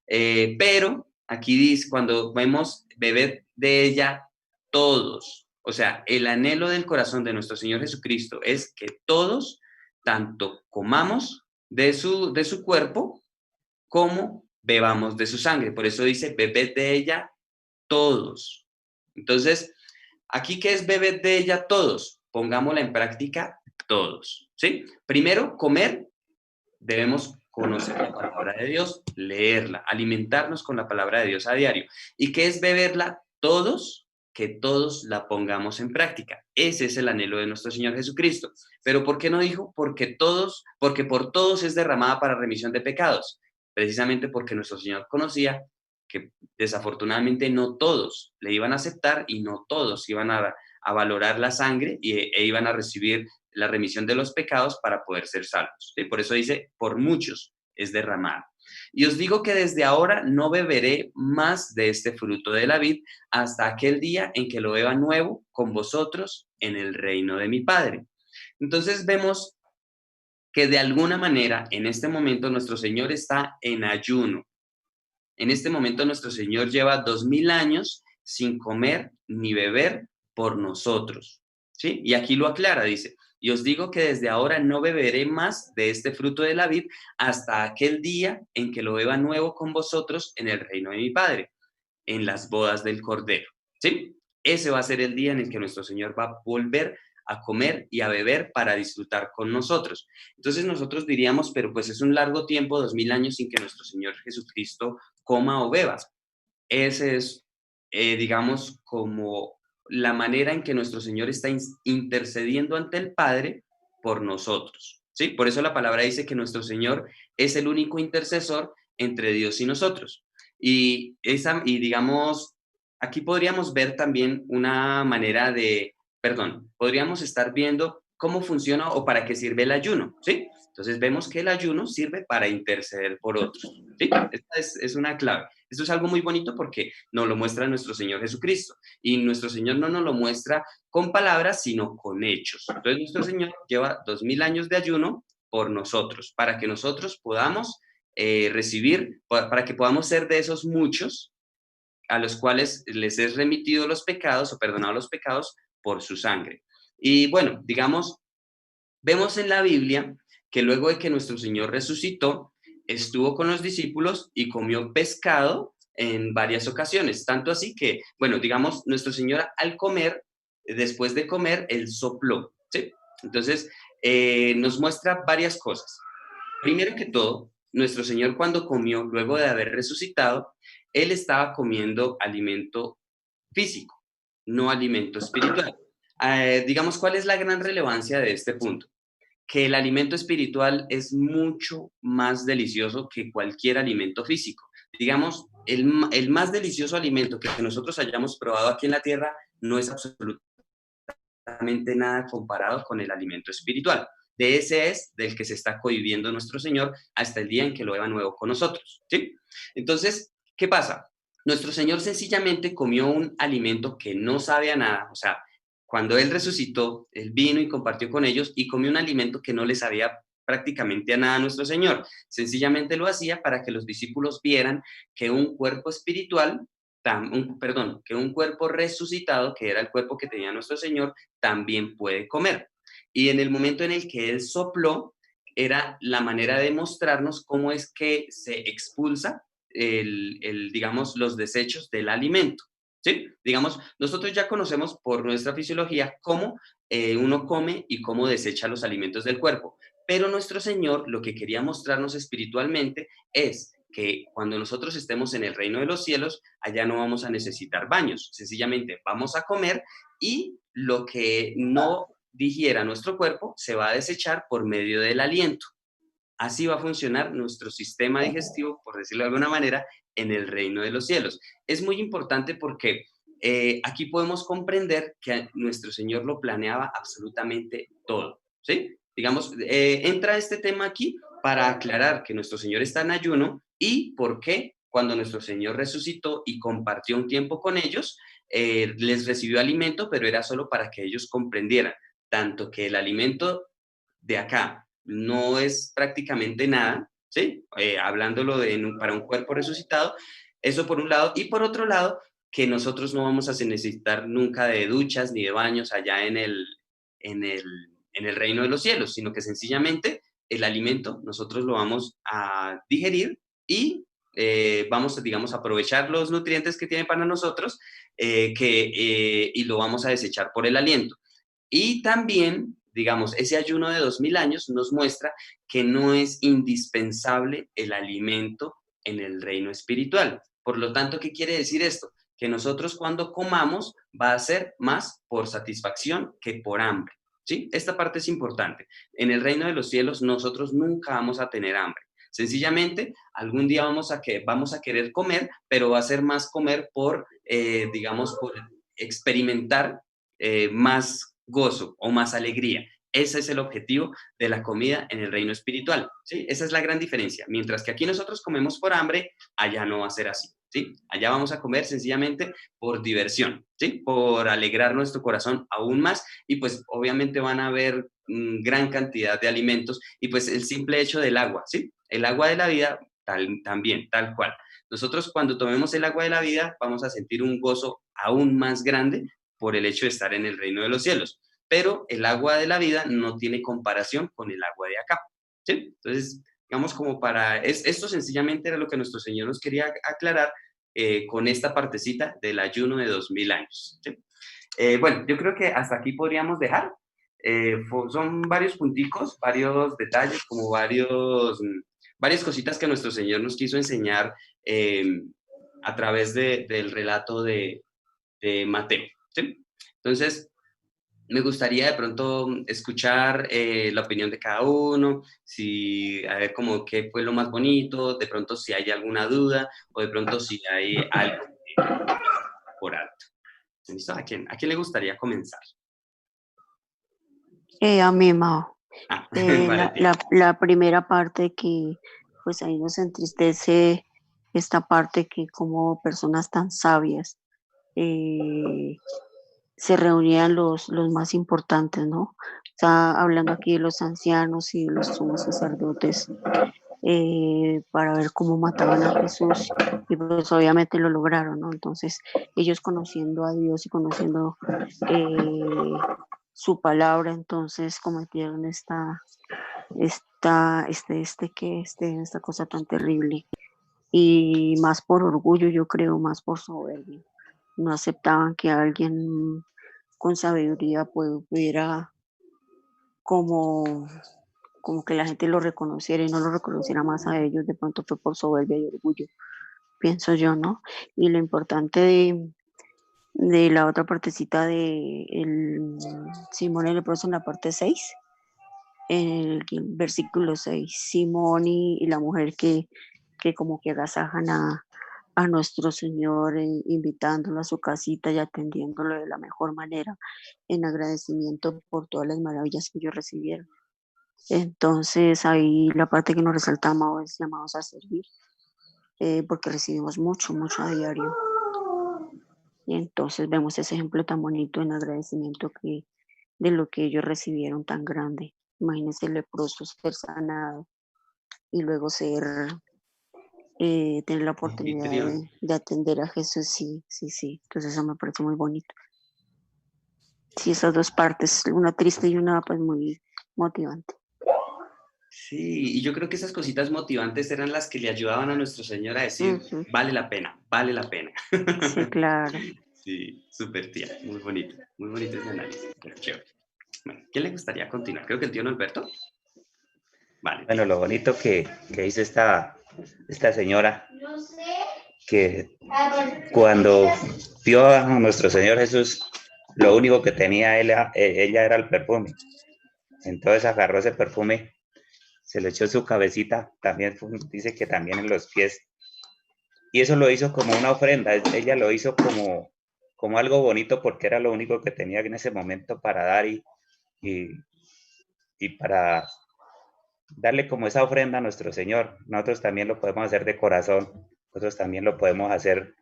S3: Pero aquí dice, cuando vemos beber de ella todos, o sea, el anhelo del corazón de nuestro Señor Jesucristo es que todos, tanto comamos de su cuerpo, como bebamos de su sangre. Por eso dice, bebed de ella todos. Entonces, aquí, ¿qué es beber de ella todos? Pongámosla en práctica todos, ¿sí? Primero, comer, debemos conocer la palabra de Dios, leerla, alimentarnos con la palabra de Dios a diario. ¿Y qué es beberla? Todos, que todos la pongamos en práctica. Ese es el anhelo de nuestro Señor Jesucristo. Pero ¿por qué no dijo? Porque por todos es derramada para remisión de pecados. Precisamente porque nuestro Señor conocía que desafortunadamente no todos le iban a aceptar y no todos iban a valorar la sangre e iban a recibir la remisión de los pecados para poder ser salvos, ¿sí? Por eso dice, por muchos es derramada. Y os digo que desde ahora no beberé más de este fruto de la vid hasta aquel día en que lo beba nuevo con vosotros en el reino de mi Padre. Entonces vemos que de alguna manera en este momento nuestro Señor está en ayuno. En este momento nuestro Señor lleva 2000 años sin comer ni beber por nosotros, ¿sí? Y aquí lo aclara, dice, y os digo que desde ahora no beberé más de este fruto de la vid hasta aquel día en que lo beba nuevo con vosotros en el reino de mi Padre, en las bodas del Cordero, ¿sí? Ese va a ser el día en el que nuestro Señor va a volver a comer y a beber para disfrutar con nosotros. Entonces nosotros diríamos, pero pues es un largo tiempo, 2000 años sin que nuestro Señor Jesucristo coma o beba. Ese es, digamos, como la manera en que nuestro Señor está intercediendo ante el Padre por nosotros, ¿sí? Por eso la palabra dice que nuestro Señor es el único intercesor entre Dios y nosotros. Y digamos, aquí podríamos ver también una manera podríamos estar viendo cómo funciona o para qué sirve el ayuno, ¿sí? Entonces vemos que el ayuno sirve para interceder por otros, ¿sí? Esta es una clave. Esto es algo muy bonito porque nos lo muestra nuestro Señor Jesucristo. Y nuestro Señor no nos lo muestra con palabras, sino con hechos. Entonces nuestro Señor lleva 2000 años de ayuno por nosotros, para que nosotros podamos recibir, para que podamos ser de esos muchos a los cuales les es remitido los pecados o perdonado los pecados por su sangre. Y bueno, digamos, vemos en la Biblia que luego de que nuestro Señor resucitó, estuvo con los discípulos y comió pescado en varias ocasiones, tanto así que, bueno, digamos, nuestro Señor al comer, después de comer, Él sopló, ¿sí? Entonces, nos muestra varias cosas. Primero que todo, nuestro Señor cuando comió, luego de haber resucitado, Él estaba comiendo alimento físico, no alimento espiritual. Digamos, ¿cuál es la gran relevancia de este punto? Que el alimento espiritual es mucho más delicioso que cualquier alimento físico. Digamos, el más delicioso alimento que nosotros hayamos probado aquí en la tierra no es absolutamente nada comparado con el alimento espiritual. De ese es del que se está cohibiendo nuestro Señor hasta el día en que lo haga nuevo con nosotros, ¿sí? Entonces, ¿qué pasa? Nuestro Señor sencillamente comió un alimento que no sabe a nada, o sea, cuando Él resucitó, Él vino y compartió con ellos y comió un alimento que no le sabía prácticamente a nada a nuestro Señor. Sencillamente lo hacía para que los discípulos vieran que un cuerpo espiritual, que un cuerpo resucitado, que era el cuerpo que tenía nuestro Señor, también puede comer. Y en el momento en el que Él sopló, era la manera de mostrarnos cómo es que se expulsa digamos, los desechos del alimento. ¿Sí? Digamos, nosotros ya conocemos por nuestra fisiología cómo uno come y cómo desecha los alimentos del cuerpo, pero nuestro Señor lo que quería mostrarnos espiritualmente es que cuando nosotros estemos en el reino de los cielos, allá no vamos a necesitar baños, sencillamente vamos a comer y lo que no digiera nuestro cuerpo se va a desechar por medio del aliento. Así va a funcionar nuestro sistema digestivo, por decirlo de alguna manera, en el reino de los cielos. Es muy importante porque aquí podemos comprender que nuestro Señor lo planeaba absolutamente todo, ¿sí? Digamos, entra este tema aquí para aclarar que nuestro Señor está en ayuno y por qué cuando nuestro Señor resucitó y compartió un tiempo con ellos, les recibió alimento, pero era solo para que ellos comprendieran tanto que el alimento de acá no es prácticamente nada, ¿sí? Hablándolo para un cuerpo resucitado, eso por un lado, y por otro lado, que nosotros no vamos a necesitar nunca de duchas ni de baños allá en el, en el reino de los cielos, sino que sencillamente el alimento nosotros lo vamos a digerir y vamos, digamos, a aprovechar los nutrientes que tiene para nosotros y lo vamos a desechar por el aliento. Y también, digamos, ese ayuno de 2000 años nos muestra que no es indispensable el alimento en el reino espiritual. Por lo tanto, ¿qué quiere decir esto? Que nosotros cuando comamos va a ser más por satisfacción que por hambre, ¿sí? Esta parte es importante. En el reino de los cielos nosotros nunca vamos a tener hambre. Sencillamente, algún día vamos a querer comer, pero va a ser más comer por, digamos, por experimentar más gozo o más alegría. Ese es el objetivo de la comida en el reino espiritual, ¿sí? Esa es la gran diferencia. Mientras que aquí nosotros comemos por hambre, allá no va a ser así, ¿sí? Allá vamos a comer sencillamente por diversión, ¿sí? Por alegrar nuestro corazón aún más y pues obviamente van a haber gran cantidad de alimentos y pues el simple hecho del agua, ¿sí? El agua de la vida también, tal cual. Nosotros cuando tomemos el agua de la vida vamos a sentir un gozo aún más grande por el hecho de estar en el reino de los cielos. Pero el agua de la vida no tiene comparación con el agua de acá, ¿sí? Entonces, digamos como esto sencillamente era lo que nuestro Señor nos quería aclarar con esta partecita del ayuno de 2000 años, ¿sí? Bueno, yo creo que hasta aquí podríamos dejar. Son varios punticos, varios detalles, como varias cositas que nuestro Señor nos quiso enseñar a través del relato de Mateo, ¿sí? Entonces, me gustaría de pronto escuchar la opinión de cada uno, a ver como qué fue lo más bonito, de pronto si hay alguna duda o de pronto si hay algo por alto. ¿Listo? ¿A quién le gustaría comenzar?
S6: A mí, Mao.
S3: Vale, tía.
S6: La primera parte que pues ahí nos entristece esta parte que como personas tan sabias se reunían los más importantes, ¿no? Está hablando aquí de los ancianos y de los sumos sacerdotes para ver cómo mataban a Jesús y pues obviamente lo lograron, ¿no? Entonces ellos conociendo a Dios y conociendo su palabra, entonces cometieron esta cosa tan terrible y más por orgullo, yo creo, más por soberbia. No aceptaban que alguien con sabiduría pudiera como, como que la gente lo reconociera y no lo reconociera más a ellos, de pronto fue por soberbia y orgullo, pienso yo, ¿no? Y lo importante de la otra partecita de Simón el leproso en la parte 6 en el versículo 6 Simón y la mujer que como que agasajan a nuestro Señor, invitándolo a su casita y atendiéndolo de la mejor manera, en agradecimiento por todas las maravillas que ellos recibieron. Entonces ahí la parte que nos resalta Amado es llamados a servir, porque recibimos mucho, mucho a diario. Y entonces vemos ese ejemplo tan bonito en agradecimiento de lo que ellos recibieron tan grande. Imagínense el leproso ser sanado y luego tener la oportunidad de atender a Jesús, sí, sí, sí. Entonces eso me parece muy bonito. Sí, esas dos partes, una triste y una pues muy motivante.
S3: Sí, y yo creo que esas cositas motivantes eran las que le ayudaban a nuestro Señor a decir, vale la pena, vale la pena.
S6: Sí, claro.
S3: Sí, súper tía, muy bonito ese análisis, pero chévere. Bueno, ¿quién le gustaría continuar? Creo que el tío Norberto. Vale.
S1: Bueno, lo bonito que hizo esta señora, que cuando vio a nuestro Señor Jesús, lo único que tenía ella era el perfume. Entonces agarró ese perfume, se le echó en su cabecita, también dice que también en los pies. Y eso lo hizo como una ofrenda, ella lo hizo como algo bonito porque era lo único que tenía en ese momento para dar y para darle como esa ofrenda a nuestro Señor. Nosotros también lo podemos hacer de corazón, nosotros también lo podemos hacer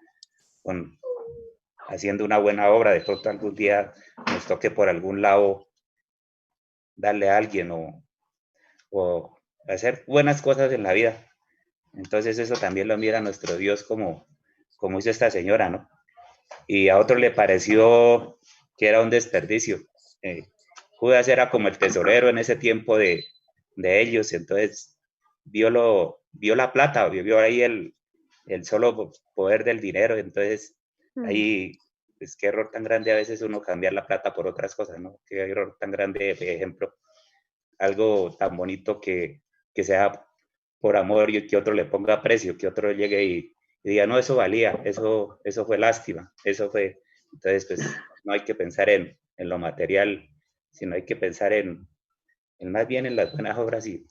S1: haciendo una buena obra. De pronto algún día nos toque por algún lado darle a alguien o hacer buenas cosas en la vida. Entonces eso también lo mira nuestro Dios como hizo esta señora, ¿no? Y a otro le pareció que era un desperdicio. Judas era como el tesorero en ese tiempo de ellos, entonces vio la plata, vio ahí el solo poder del dinero, entonces ahí, pues qué error tan grande a veces uno cambiar la plata por otras cosas, ¿no? Qué error tan grande, por ejemplo, algo tan bonito que sea por amor y que otro le ponga precio, que otro llegue y diga, no, eso valía, eso fue lástima, eso fue. Entonces, pues no hay que pensar en lo material, sino hay que pensar en más bien en las buenas obras y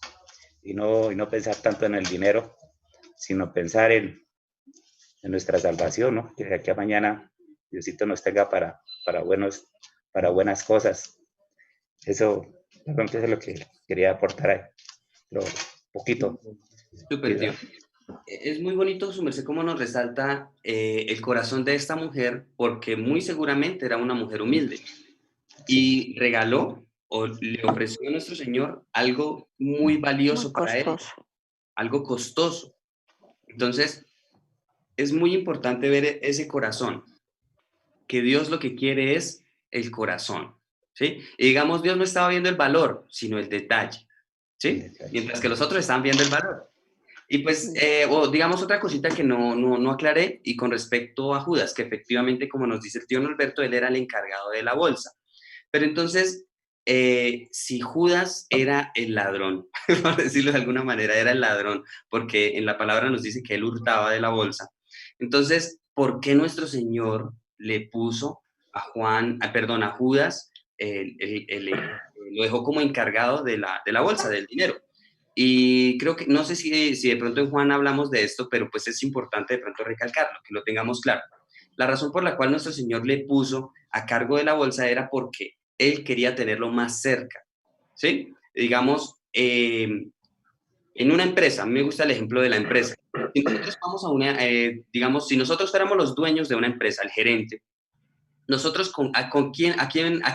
S1: no pensar tanto en el dinero, sino pensar en nuestra salvación, ¿no? Que de aquí a mañana Diosito nos tenga para buenas cosas. Eso es lo que quería aportar ahí, lo poquito.
S3: Súper, tío. Es muy bonito, su merced, cómo nos resalta el corazón de esta mujer, porque muy seguramente era una mujer humilde. Y regaló o le ofreció a nuestro Señor algo muy valioso
S6: Muy
S3: para él,
S6: costoso.
S3: algo costoso. Entonces, es muy importante ver ese corazón, que Dios lo que quiere es el corazón, ¿sí? Y digamos, Dios no estaba viendo el valor, sino el detalle, ¿sí? Mientras que los otros estaban viendo el valor. Y pues, o digamos otra cosita que no aclaré, y con respecto a Judas, que efectivamente, como nos dice el tío Norberto, él era el encargado de la bolsa. Pero entonces, si Judas era el ladrón, por decirlo de alguna manera, era el ladrón, porque en la palabra nos dice que él hurtaba de la bolsa, entonces, ¿por qué nuestro Señor le puso a Judas, lo dejó como encargado de la bolsa, del dinero? Y creo que, no sé si de pronto en Juan hablamos de esto, pero pues es importante de pronto recalcarlo, que lo tengamos claro. La razón por la cual nuestro Señor le puso a cargo de la bolsa era porque Él quería tenerlo más cerca, ¿sí? Digamos, en una empresa, a mí me gusta el ejemplo de la empresa. Si nosotros vamos a digamos, si nosotros fuéramos los dueños de una empresa, el gerente, nosotros a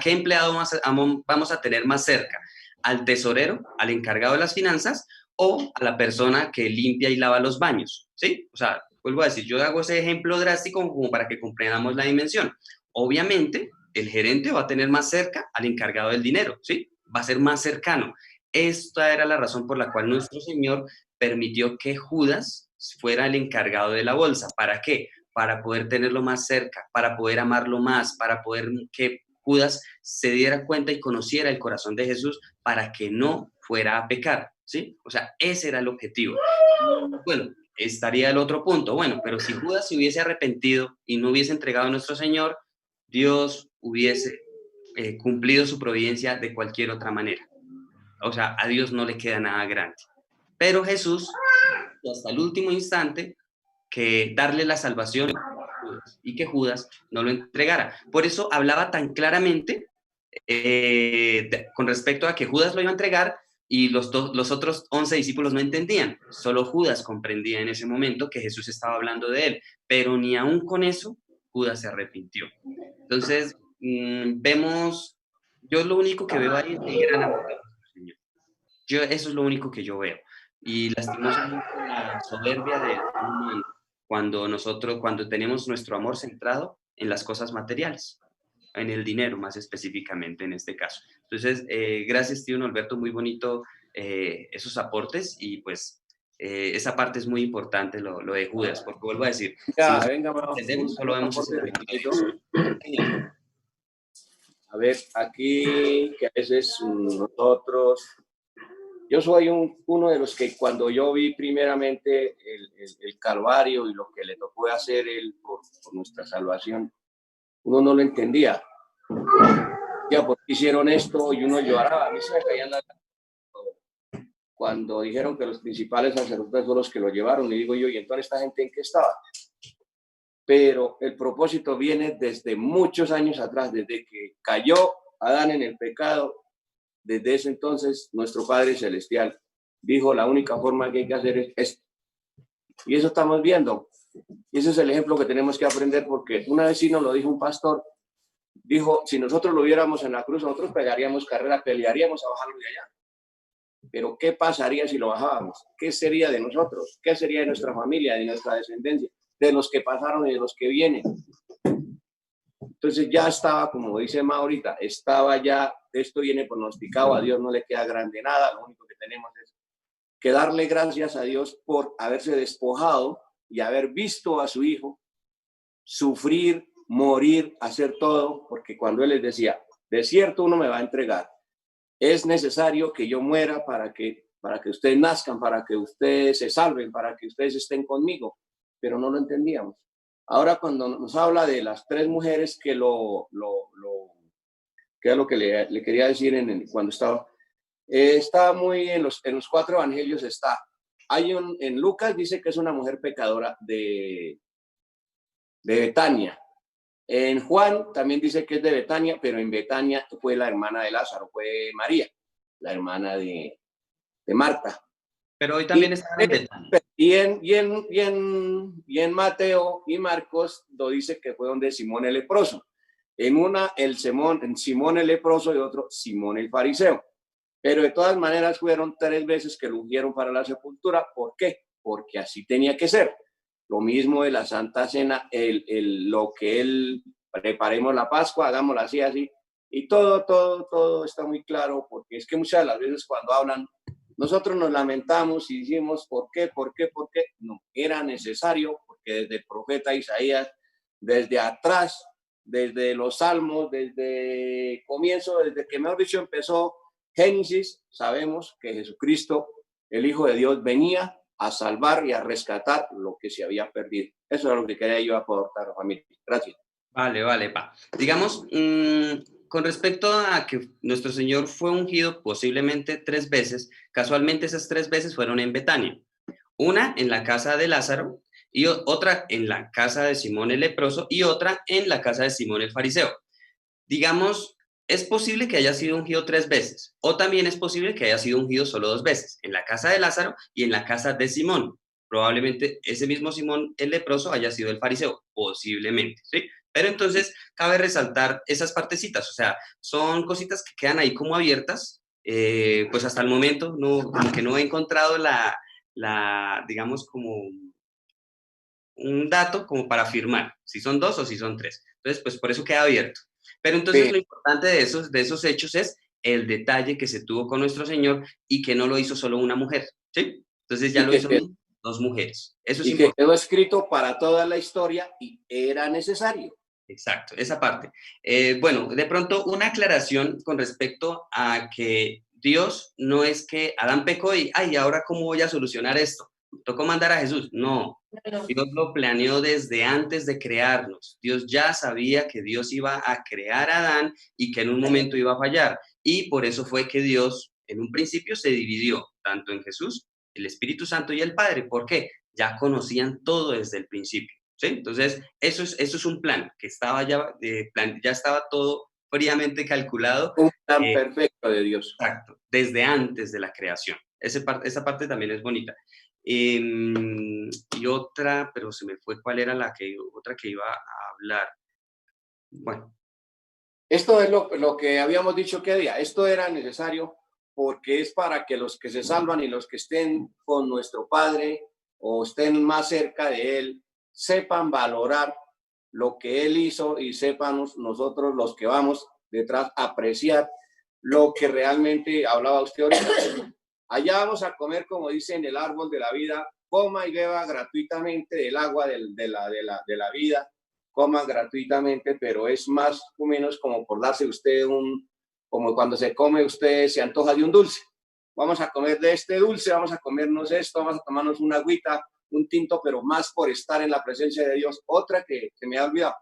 S3: qué empleado vamos a tener más cerca, al tesorero, al encargado de las finanzas o a la persona que limpia y lava los baños, ¿sí? O sea, vuelvo a decir, yo hago ese ejemplo drástico como para que comprendamos la dimensión. Obviamente, el gerente va a tener más cerca al encargado del dinero, ¿sí? Va a ser más cercano. Esta era la razón por la cual nuestro Señor permitió que Judas fuera el encargado de la bolsa. ¿Para qué? Para poder tenerlo más cerca, para poder amarlo más, para poder que Judas se diera cuenta y conociera el corazón de Jesús para que no fuera a pecar, ¿sí? O sea, ese era el objetivo. Bueno, estaría el otro punto. Bueno, pero si Judas se hubiese arrepentido y no hubiese entregado a nuestro Señor, Dios hubiese cumplido su providencia de cualquier otra manera. O sea, a Dios no le queda nada grande. Pero Jesús, hasta el último instante, que darle la salvación y que Judas no lo entregara. Por eso hablaba tan claramente con respecto a que Judas lo iba a entregar y los otros 11 discípulos no entendían. Solo Judas comprendía en ese momento que Jesús estaba hablando de él, pero ni aún con eso Judas se arrepintió. Entonces, vemos, yo lo único que veo ahí es el gran amor del Señor. Eso es lo único que yo veo. Y lastimosamente la soberbia de cuando tenemos nuestro amor centrado en las cosas materiales, en el dinero más específicamente en este caso. Entonces, gracias, tío Alberto, muy bonito esos aportes y pues esa parte es muy importante, lo de Judas, porque vuelvo a decir,
S7: Ya,
S3: si
S7: venga,
S3: entendemos, solo vemos ese
S7: rapidito. A ver, aquí que a veces nosotros, yo soy uno de los que cuando yo vi primeramente el Calvario y lo que le tocó hacer él por nuestra salvación, uno no lo entendía. Ya, ¿por qué hicieron esto? Y uno lloraba. A mí se me caían las lágrimas cuando dijeron que los principales sacerdotes fueron los que lo llevaron. Y digo yo, ¿y entonces esta gente en qué estaba? Pero el propósito viene desde muchos años atrás, desde que cayó Adán en el pecado. Desde ese entonces, nuestro Padre Celestial dijo, la única forma que hay que hacer es esto. Y eso estamos viendo. Y ese es el ejemplo que tenemos que aprender, porque una vez sí nos lo dijo un pastor, dijo, si nosotros lo viéramos en la cruz, nosotros pegaríamos carrera, pelearíamos a bajarlo de allá. Pero ¿qué pasaría si lo bajábamos? ¿Qué sería de nosotros? ¿Qué sería de nuestra familia, de nuestra descendencia, de los que pasaron y de los que vienen? Entonces ya estaba, como dice Ma ahorita, estaba ya, esto viene pronosticado, a Dios no le queda grande nada, lo único que tenemos es que darle gracias a Dios por haberse despojado y haber visto a su hijo sufrir, morir, hacer todo, porque cuando él les decía, de cierto uno me va a entregar, es necesario que yo muera para que ustedes nazcan, para que ustedes se salven, para que ustedes estén conmigo, pero no lo entendíamos. Ahora cuando nos habla de las tres mujeres que que es lo que le quería decir cuando estaba, está muy en los cuatro evangelios está. En Lucas dice que es una mujer pecadora de Betania. En Juan también dice que es de Betania, pero en Betania fue la hermana de Lázaro, fue María, la hermana de Marta.
S3: Pero hoy también está en Betania.
S7: Y en Mateo y Marcos lo dice que fue donde Simón el leproso. En una, Simón el leproso y otro, Simón el fariseo. Pero de todas maneras fueron 3 veces que lo ungieron para la sepultura. ¿Por qué? Porque así tenía que ser. Lo mismo de la Santa Cena, lo que él, preparemos la Pascua, hagámosla así. Y todo está muy claro, porque es que muchas de las veces cuando hablan, nosotros nos lamentamos y decimos, ¿por qué? No, era necesario, porque desde el profeta Isaías, desde atrás, desde los Salmos, desde comienzo, desde que mejor dicho empezó Génesis, sabemos que Jesucristo, el Hijo de Dios, venía a salvar y a rescatar lo que se había perdido. Eso es lo que quería yo aportar a la familia. Gracias.
S3: Vale, pa. Digamos, con respecto a que nuestro Señor fue ungido posiblemente 3 veces, casualmente esas 3 veces fueron en Betania. Una en la casa de Lázaro, y otra en la casa de Simón el leproso, y otra en la casa de Simón el fariseo. Digamos, es posible que haya sido ungido 3 veces, o también es posible que haya sido ungido solo 2 veces, en la casa de Lázaro y en la casa de Simón. Probablemente ese mismo Simón el leproso haya sido el fariseo, posiblemente, ¿sí? Pero entonces cabe resaltar esas partecitas, o sea, son cositas que quedan ahí como abiertas, pues hasta el momento no, como que no he encontrado digamos, como un dato como para afirmar si son dos o si son tres. Entonces, pues por eso queda abierto. Pero entonces
S7: Sí.
S3: lo importante de esos hechos es el detalle que se tuvo con nuestro Señor y que no lo hizo solo una mujer, ¿sí? Entonces ya
S7: Y
S3: lo
S7: que,
S3: hizo
S7: que-
S3: dos mujeres. Eso es
S7: y que
S3: importante.
S7: quedó escrito para toda la historia y era necesario.
S3: Exacto, esa parte. Bueno, de pronto una aclaración con respecto a que Dios no es que Adán pecó y, ay, ¿ahora cómo voy a solucionar esto? ¿Tocó mandar a Jesús? No, Dios lo planeó desde antes de crearnos. Dios ya sabía que Dios iba a crear a Adán y que en un momento iba a fallar. Y por eso fue que Dios en un principio se dividió, tanto en Jesús, el Espíritu Santo y el Padre. ¿Por qué? Ya conocían todo desde el principio. ¿Sí? Entonces, eso es un plan que estaba ya, ya estaba todo fríamente calculado.
S7: Un plan perfecto de Dios.
S3: Exacto, desde antes de la creación. Esa parte también es bonita. Y otra, pero se me fue cuál era otra que iba a hablar. Bueno.
S7: Esto es lo que habíamos dicho que día. Esto era necesario porque es para que los que se salvan y los que estén con nuestro Padre o estén más cerca de Él sepan valorar lo que Él hizo y sepamos nosotros los que vamos detrás apreciar lo que realmente hablaba usted ahorita. Allá vamos a comer, como dice en el árbol de la vida, coma y beba gratuitamente del agua de la vida, coma gratuitamente, pero es más o menos como por darse usted como cuando se come usted se antoja de un dulce. Vamos a comer de este dulce, vamos a comernos esto, vamos a tomarnos una agüita, un tinto, pero más por estar en la presencia de Dios. Otra que me ha olvidado.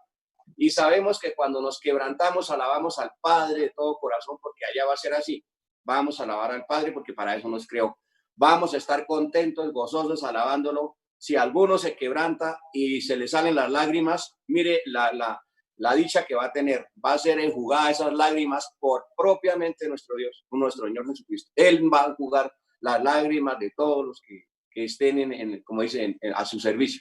S7: Y sabemos que cuando nos quebrantamos, alabamos al Padre de todo corazón, porque allá va a ser así. Vamos a alabar al Padre porque para eso nos creó. Vamos a estar contentos, gozosos, alabándolo. Si alguno se quebranta y se le salen las lágrimas, mire la dicha que va a tener. Va a ser enjugada esas lágrimas por propiamente nuestro Dios, nuestro Señor Jesucristo. Él va a enjugar las lágrimas de todos los que estén, como dicen, a su servicio.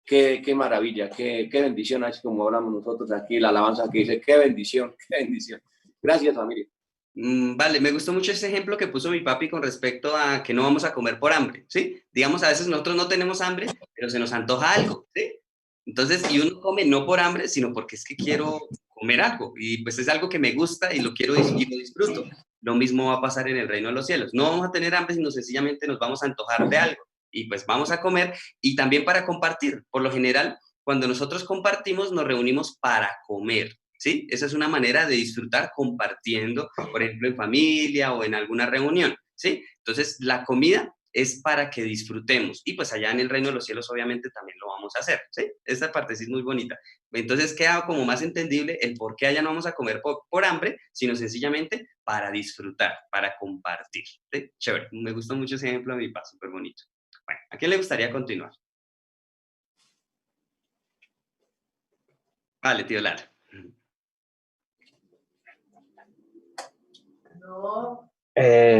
S7: Qué maravilla, qué bendición, así como hablamos nosotros aquí, la alabanza que dice, qué bendición, qué bendición. Gracias, familia.
S3: Vale, me gustó mucho ese ejemplo que puso mi papi con respecto a que no vamos a comer por hambre, ¿sí? Digamos, a veces nosotros no tenemos hambre, pero se nos antoja algo, ¿sí? Entonces, y uno come no por hambre, sino porque es que quiero comer algo, y pues es algo que me gusta y lo quiero y lo disfruto. Lo mismo va a pasar en el reino de los cielos. No vamos a tener hambre, sino sencillamente nos vamos a antojar de algo, y pues vamos a comer, y también para compartir. Por lo general, cuando nosotros compartimos, nos reunimos para comer, ¿sí? Esa es una manera de disfrutar compartiendo, por ejemplo, en familia o en alguna reunión, ¿sí? Entonces, la comida es para que disfrutemos. Y pues allá en el reino de los cielos obviamente también lo vamos a hacer, ¿sí? Esta parte sí es muy bonita. Entonces queda como más entendible el por qué allá no vamos a comer por hambre, sino sencillamente para disfrutar, para compartir, ¿sí? Chévere. Me gustó mucho ese ejemplo de mi papá, súper bonito. Bueno, ¿a quién le gustaría continuar? Vale, tío Lara.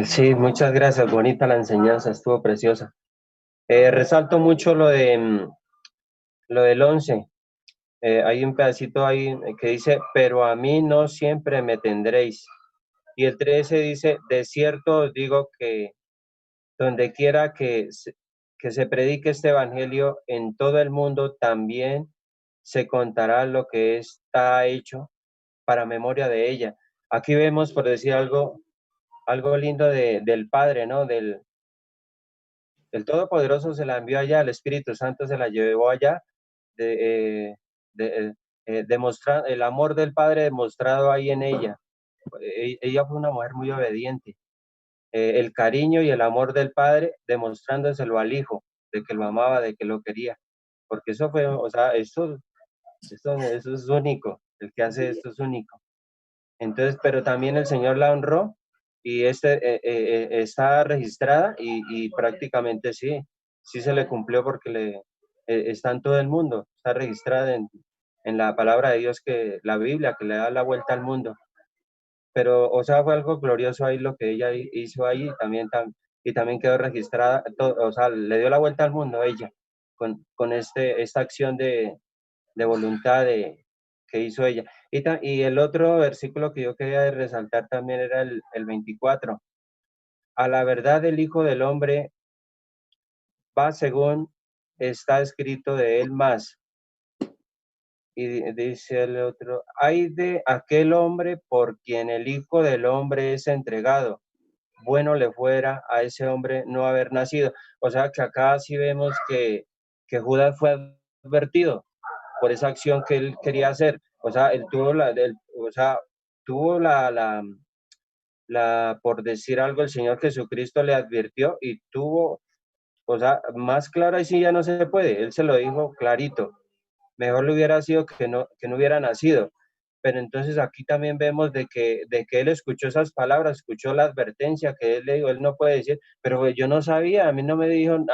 S4: Sí, muchas gracias. Bonita la enseñanza, estuvo preciosa. Resalto mucho lo del 11. Hay un pedacito ahí que dice, pero a mí no siempre me tendréis. Y el 13 dice, de cierto os digo que donde quiera que se predique este evangelio en todo el mundo, también se contará lo que está hecho para memoria de ella. Aquí vemos, por decir algo lindo del Padre, ¿no? Del Todopoderoso se la envió allá, el Espíritu Santo se la llevó allá, demostrar el amor del Padre demostrado ahí en ella. Ella fue una mujer muy obediente. El cariño y el amor del Padre demostrándoselo al Hijo, de que lo amaba, de que lo quería. Porque eso fue, o sea, eso es único. El que hace esto es único. Entonces, pero también el Señor la honró y está registrada y prácticamente sí se le cumplió porque está en todo el mundo, está registrada en la palabra de Dios, que la Biblia, que le da la vuelta al mundo. Pero, o sea, fue algo glorioso ahí lo que ella hizo ahí y también quedó registrada, o sea, le dio la vuelta al mundo ella con esta acción de voluntad que hizo ella. Y el otro versículo que yo quería resaltar también era el 24. A la verdad el Hijo del Hombre va según está escrito de él más. Y dice el otro, ay de aquel hombre por quien el Hijo del Hombre es entregado. Bueno le fuera a ese hombre no haber nacido. O sea que acá sí vemos que Judas fue advertido por esa acción que él quería hacer. O sea, él tuvo tuvo por decir algo, el Señor Jesucristo le advirtió y tuvo, o sea, más claro ahí sí ya no se puede. Él se lo dijo clarito. Mejor le hubiera sido que no hubiera nacido. Pero entonces aquí también vemos de que él escuchó esas palabras, escuchó la advertencia que él le dijo, él no puede decir, pero pues, yo no sabía, a mí no me dijeron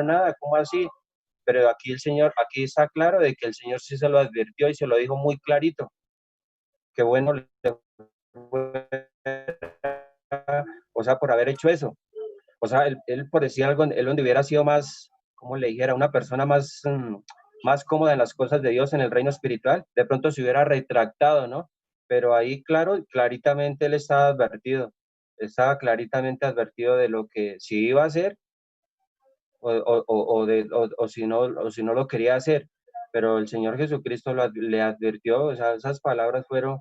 S4: nada, ¿cómo así? Pero aquí aquí está claro de que el Señor sí se lo advirtió y se lo dijo muy clarito, que bueno le fue, o sea, por haber hecho eso. O sea, él por decir algo, él donde hubiera sido más, como le dijera, una persona más, más cómoda en las cosas de Dios, en el reino espiritual, de pronto se hubiera retractado, ¿no? Pero ahí, claro, claritamente él estaba claritamente advertido de lo que si iba a hacer o si no lo quería hacer. Pero el Señor Jesucristo le advirtió, o sea, esas palabras fueron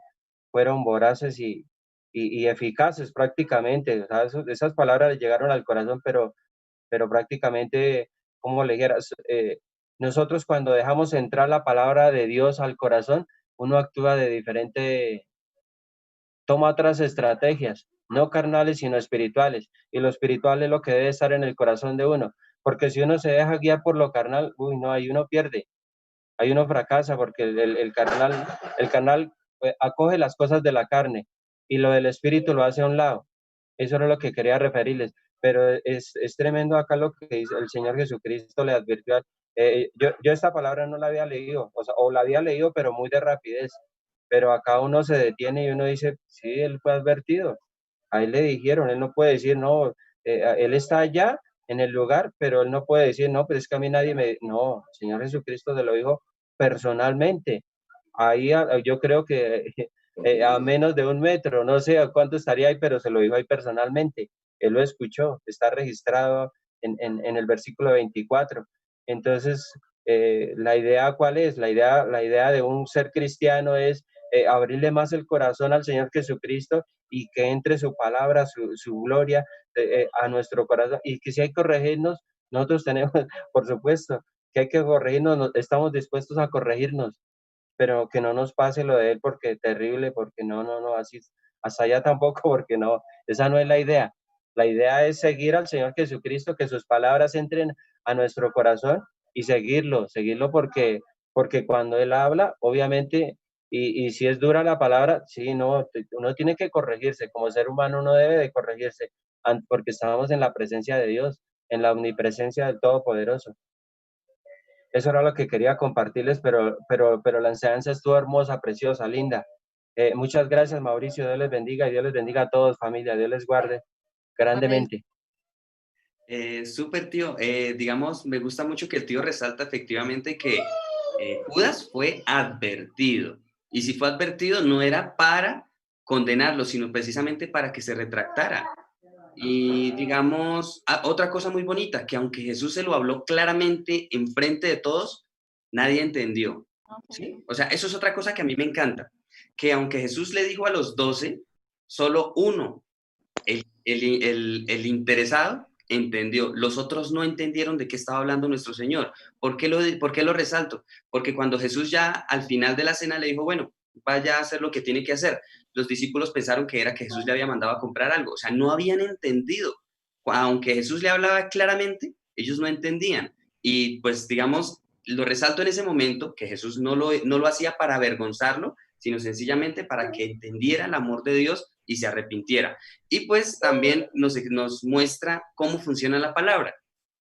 S4: voraces y eficaces prácticamente. O sea, esas palabras le llegaron al corazón, pero prácticamente, como le dijera, nosotros cuando dejamos entrar la palabra de Dios al corazón, uno actúa de diferente, toma otras estrategias, no carnales, sino espirituales. Y lo espiritual es lo que debe estar en el corazón de uno. Porque si uno se deja guiar por lo carnal, uy, no, ahí uno pierde, ahí uno fracasa, porque el carnal acoge las cosas de la carne y lo del espíritu lo hace a un lado. Eso era lo que quería referirles. Pero es tremendo acá lo que dice el Señor Jesucristo le advirtió. Yo esta palabra no la había leído, o la había leído, pero muy de rapidez. Pero acá uno se detiene y uno dice, sí, él fue advertido. A él le dijeron, él no puede decir, no, él está allá en el lugar, pero él no puede decir, no, pero es que a mí nadie me... No, el Señor Jesucristo se lo dijo personalmente. Ahí yo creo que a menos de 1 metro, no sé a cuánto estaría ahí, pero se lo dijo ahí personalmente. Él lo escuchó, está registrado en el versículo 24. Entonces, la idea, ¿cuál es? La idea de un ser cristiano es abrirle más el corazón al Señor Jesucristo y que entre su palabra, su gloria a nuestro corazón. Y que si hay que corregirnos, nosotros tenemos, por supuesto, que hay que corregirnos, estamos dispuestos a corregirnos, pero que no nos pase lo de él porque terrible, porque no, así, hasta allá tampoco, porque no, esa no es la idea. La idea es seguir al Señor Jesucristo, que sus palabras entren a nuestro corazón y seguirlo porque cuando Él habla, obviamente, y si es dura la palabra, sí, no, uno tiene que corregirse, como ser humano uno debe de corregirse, porque estamos en la presencia de Dios, en la omnipresencia del Todopoderoso. Eso era lo que quería compartirles, pero la enseñanza estuvo hermosa, preciosa, linda. Muchas gracias, Mauricio. Dios les bendiga y Dios les bendiga a todos, familia. Dios les guarde grandemente.
S3: Súper, tío. Digamos, me gusta mucho que el tío resalta efectivamente que Judas fue advertido. Y si fue advertido, no era para condenarlo, sino precisamente para que se retractara. Y digamos, otra cosa muy bonita, que aunque Jesús se lo habló claramente enfrente de todos, nadie entendió. ¿Sí? O sea, eso es otra cosa que a mí me encanta, que aunque Jesús le dijo a los 12, solo uno, el interesado, entendió. Los otros no entendieron de qué estaba hablando nuestro Señor. ¿Por qué lo resalto? Porque cuando Jesús ya al final de la cena le dijo, bueno, vaya a hacer lo que tiene que hacer, los discípulos pensaron que era que Jesús le había mandado a comprar algo. O sea, no habían entendido. Aunque Jesús le hablaba claramente, ellos no entendían. Y pues, digamos, lo resalto en ese momento, que Jesús no lo hacía para avergonzarlo, sino sencillamente para que entendiera el amor de Dios y se arrepintiera. Y pues también nos muestra cómo funciona la palabra,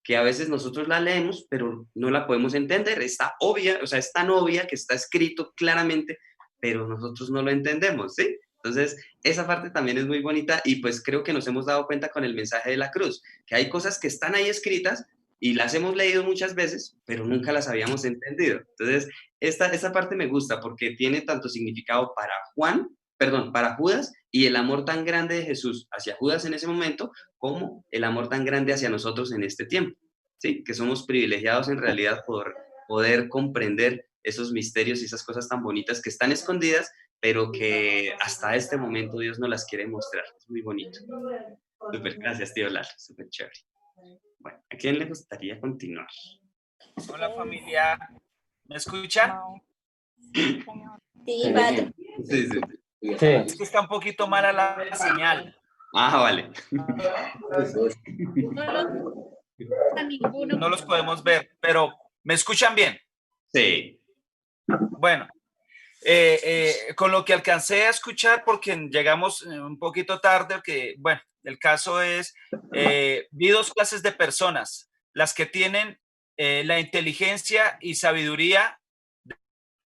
S3: que a veces nosotros la leemos, pero no la podemos entender. Está obvia, o sea, es tan obvia que está escrito claramente, pero nosotros no lo entendemos, ¿sí? Entonces, esa parte también es muy bonita y pues creo que nos hemos dado cuenta con el mensaje de la cruz, que hay cosas que están ahí escritas, y las hemos leído muchas veces, pero nunca las habíamos entendido. Entonces, esta parte me gusta porque tiene tanto significado para para Judas, y el amor tan grande de Jesús hacia Judas en ese momento, como el amor tan grande hacia nosotros en este tiempo, ¿sí? Que somos privilegiados en realidad por poder comprender esos misterios y esas cosas tan bonitas que están escondidas, pero que hasta este momento Dios nos las quiere mostrar. Es muy bonito. Súper, gracias, tío Lalo, súper chévere. Bueno, ¿a quién le gustaría continuar?
S8: Hola familia, ¿me escuchan?
S2: Sí, padre.
S3: Sí, sí.
S4: Sí.
S8: Es que está un poquito mala la señal.
S3: Ah, vale.
S8: No los podemos ver, pero ¿me escuchan bien?
S3: Sí.
S8: Bueno, con lo que alcancé a escuchar, porque llegamos un poquito tarde, porque, bueno, el caso es, vi dos clases de personas, las que tienen la inteligencia y sabiduría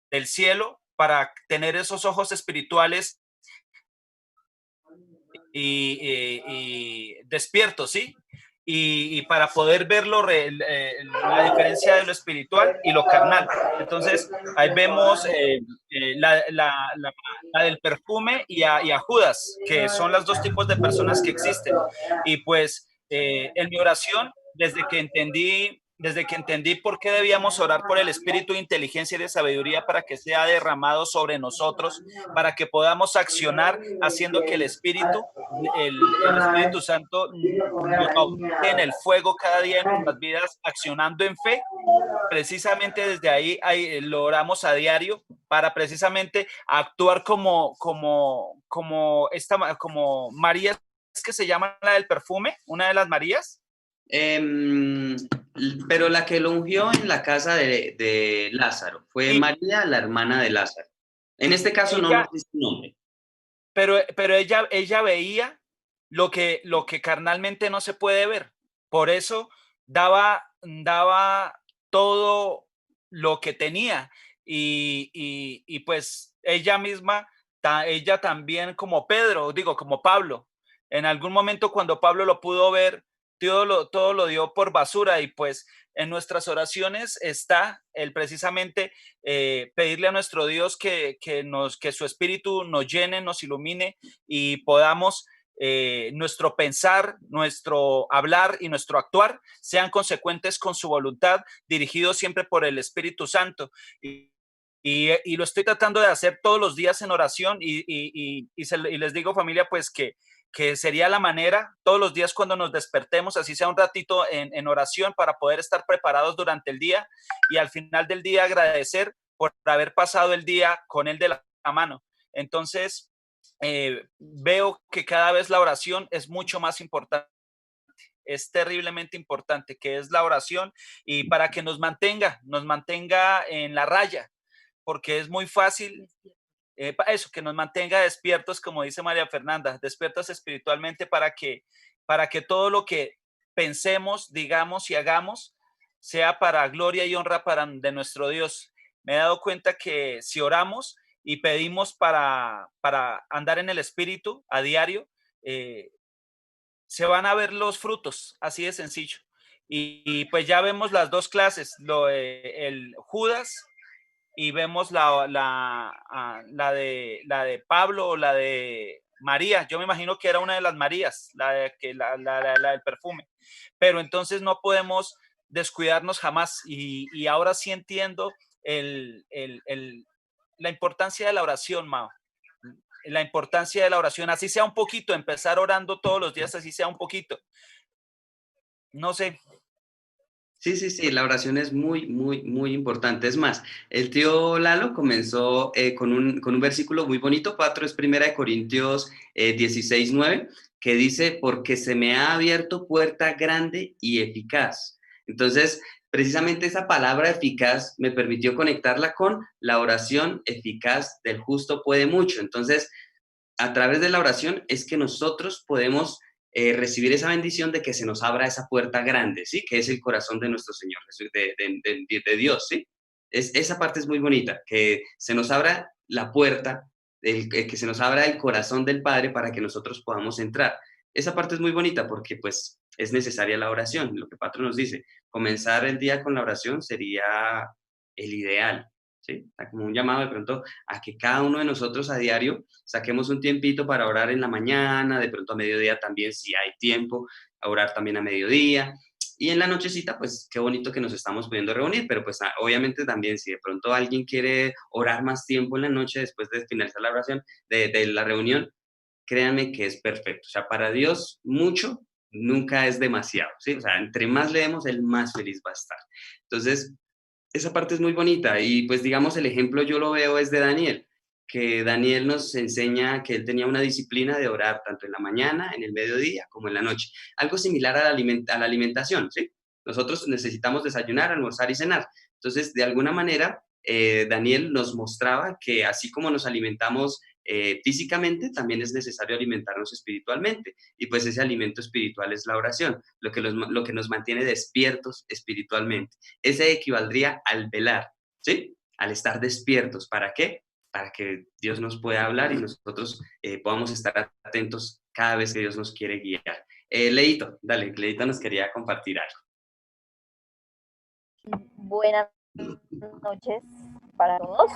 S8: del cielo para tener esos ojos espirituales y despiertos, ¿sí? Y para poder ver la diferencia de lo espiritual y lo carnal. Entonces, ahí vemos la del perfume y a Judas, que son los dos tipos de personas que existen. Y pues en mi oración, desde que entendí por qué debíamos orar por el espíritu de inteligencia y de sabiduría para que sea derramado sobre nosotros, para que podamos accionar haciendo que el Espíritu Santo nos bautice en el fuego cada día en nuestras vidas, accionando en fe. Precisamente desde ahí lo oramos a diario para precisamente actuar como María, es que se llama la del perfume, una de las Marías.
S3: Pero la que lo ungió en la casa de Lázaro fue
S8: Sí.
S3: María, la hermana de Lázaro. En este caso no nos dice su nombre.
S8: Pero ella veía lo que carnalmente no se puede ver. Por eso daba todo lo que tenía. Y pues ella misma, ella también como como Pablo. En algún momento cuando Pablo lo pudo ver, todo lo dio por basura, y pues en nuestras oraciones está el precisamente pedirle a nuestro Dios que su espíritu nos llene, nos ilumine y podamos nuestro pensar, nuestro hablar y nuestro actuar sean consecuentes con su voluntad, dirigidos siempre por el Espíritu Santo. Y lo estoy tratando de hacer todos los días en oración y les digo, familia, pues que sería la manera todos los días cuando nos despertemos, así sea un ratito en oración, para poder estar preparados durante el día y al final del día agradecer por haber pasado el día con él de la mano. Entonces, veo que cada vez la oración es mucho más importante. Es terriblemente importante, que es la oración, y para que nos mantenga en la raya, porque es muy fácil eso, que nos mantenga despiertos, como dice María Fernanda, despiertos espiritualmente para que todo lo que pensemos, digamos y hagamos sea para gloria y honra de nuestro Dios. Me he dado cuenta que si oramos y pedimos para andar en el espíritu a diario, se van a ver los frutos, así de sencillo. Y pues ya vemos las dos clases, el Judas, y vemos la de Pablo o la de María. Yo me imagino que era una de las Marías, la del perfume. Pero entonces no podemos descuidarnos jamás. Y ahora sí entiendo la importancia de la oración, Mao. La importancia de la oración, así sea un poquito, empezar orando todos los días, así sea un poquito. No sé.
S3: Sí, la oración es muy, muy, muy importante. Es más, el tío Lalo comenzó con un versículo muy bonito, 4 es 1 Corintios 16:9, que dice, porque se me ha abierto puerta grande y eficaz. Entonces, precisamente esa palabra eficaz me permitió conectarla con la oración eficaz del justo puede mucho. Entonces, a través de la oración es que nosotros podemos recibir esa bendición de que se nos abra esa puerta grande, ¿sí? Que es el corazón de nuestro Señor Jesús, de Dios, ¿sí? Esa parte es muy bonita, que se nos abra la puerta, que se nos abra el corazón del Padre para que nosotros podamos entrar. esa parte es muy bonita porque pues es necesaria la oración. Lo que Patro nos dice, comenzar el día con la oración sería el ideal, ¿sí? O sea, como un llamado de pronto a que cada uno de nosotros a diario saquemos un tiempito para orar en la mañana, de pronto a mediodía también, si hay tiempo, a orar también a mediodía. Y en la nochecita, pues qué bonito que nos estamos pudiendo reunir, pero pues obviamente también si de pronto alguien quiere orar más tiempo en la noche después de finalizar la oración, de la reunión, créanme que es perfecto. O sea, para Dios mucho nunca es demasiado, ¿sí? O sea, entre más leemos, Él más feliz va a estar. Entonces, esa parte es muy bonita y pues digamos el ejemplo yo lo veo es de Daniel, que Daniel nos enseña que él tenía una disciplina de orar tanto en la mañana, en el mediodía, como en la noche. Algo similar a la alimentación, ¿sí? Nosotros necesitamos desayunar, almorzar y cenar. Entonces, de alguna manera, Daniel nos mostraba que así como nos alimentamos físicamente, también es necesario alimentarnos espiritualmente. Y pues ese alimento espiritual es la oración, lo que nos mantiene despiertos espiritualmente. Ese equivaldría al velar, ¿sí? Al estar despiertos. ¿Para qué? Para que Dios nos pueda hablar y nosotros podamos estar atentos cada vez que Dios nos quiere guiar. Leito, dale, Leito nos quería compartir algo.
S9: Buenas noches para todos.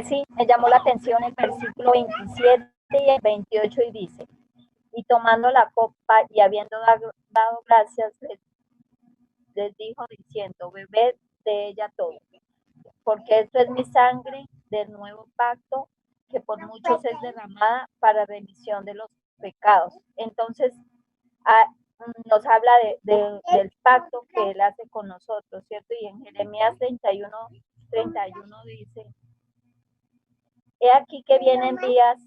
S9: Sí, me llamó la atención el versículo 27 y el 28 y dice, y tomando la copa y habiendo dado gracias, les dijo diciendo, bebed de ella todo, porque esto es mi sangre del nuevo pacto, que por muchos es derramada para remisión de los pecados. Entonces, nos habla del pacto que Él hace con nosotros, ¿cierto? Y en Jeremías 31 dice, he aquí que vienen días,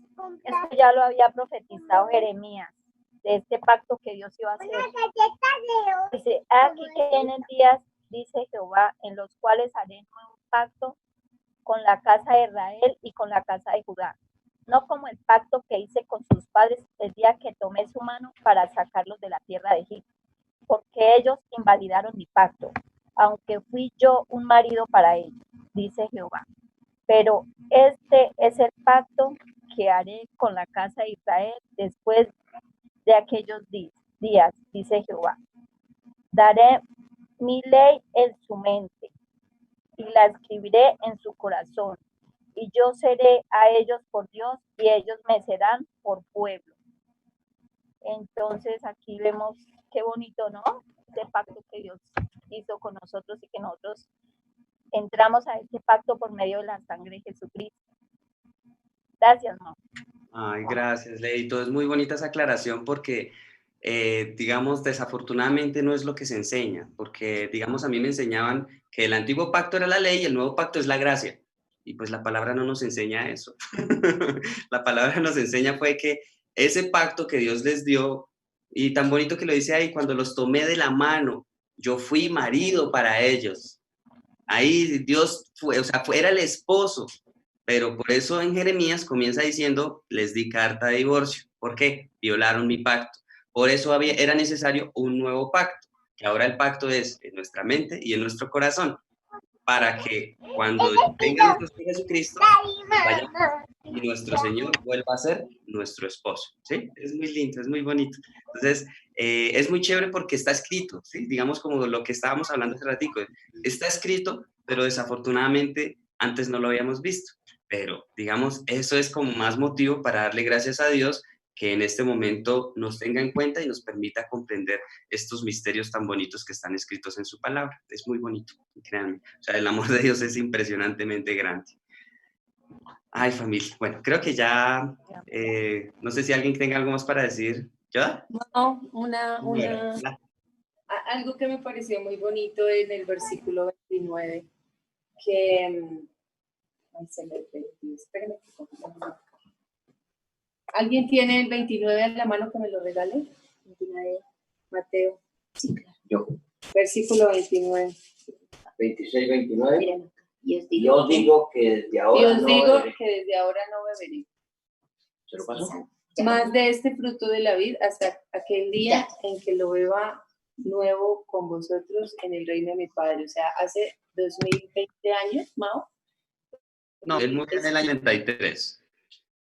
S9: esto ya lo había profetizado Jeremías, de este pacto que Dios iba a hacer. Dice, he aquí que vienen días, dice Jehová, en los cuales haré nuevo pacto con la casa de Israel y con la casa de Judá, no como el pacto que hice con sus padres el día que tomé su mano para sacarlos de la tierra de Egipto, porque ellos invalidaron mi pacto, aunque fui yo un marido para ellos, dice Jehová. Pero este es el pacto que haré con la casa de Israel después de aquellos días, dice Jehová. Daré mi ley en su mente y la escribiré en su corazón, y yo seré a ellos por Dios y ellos me serán por pueblo. Entonces aquí vemos qué bonito, ¿no? Este pacto que Dios hizo con nosotros y que nosotros entramos a este pacto por medio de la sangre de Jesucristo. Gracias, mamá.
S3: Ay, gracias, Leito. Es muy bonita esa aclaración porque, digamos, desafortunadamente no es lo que se enseña, porque, digamos, a mí me enseñaban que el antiguo pacto era la ley y el nuevo pacto es la gracia. Y pues la palabra no nos enseña eso. La palabra nos enseña fue que ese pacto que Dios les dio, y tan bonito que lo dice ahí, cuando los tomé de la mano, yo fui marido para ellos. Ahí Dios fue, o sea, era el esposo. Pero por eso en Jeremías comienza diciendo, les di carta de divorcio. ¿Por qué? Violaron mi pacto. Por eso era necesario un nuevo pacto, que ahora el pacto es en nuestra mente y en nuestro corazón, para que cuando venga nuestro Señor Jesucristo, vaya y nuestro Señor vuelva a ser nuestro esposo. ¿Sí? Es muy lindo, es muy bonito. Entonces, es muy chévere porque está escrito, ¿sí? Digamos como lo que estábamos hablando hace ratico. Está escrito, pero desafortunadamente antes no lo habíamos visto. Pero, digamos, eso es como más motivo para darle gracias a Dios que en este momento nos tenga en cuenta y nos permita comprender estos misterios tan bonitos que están escritos en su palabra. Es muy bonito, créanme. O sea, el amor de Dios es impresionantemente grande. Ay, familia. Bueno, creo que ya, no sé si alguien tenga algo más para decir. ¿Ya?
S10: No,
S3: Bueno,
S10: algo que me pareció muy bonito en el versículo 29, que... ¿Alguien tiene el 29 en la mano que me lo regale? 29, Mateo. Sí, claro.
S7: Yo.
S10: Versículo 29.
S7: 26, 29.
S2: Miren,
S7: Yo digo que desde ahora
S10: Dios
S7: no
S10: digo
S7: beberé.
S10: que desde ahora no beberé
S7: ¿Se lo paso?
S10: más de este fruto de la vid hasta aquel día en que lo beba nuevo con vosotros en el reino de mi Padre. O sea, hace 2020 años, Mao.
S3: no, él murió en el año 33.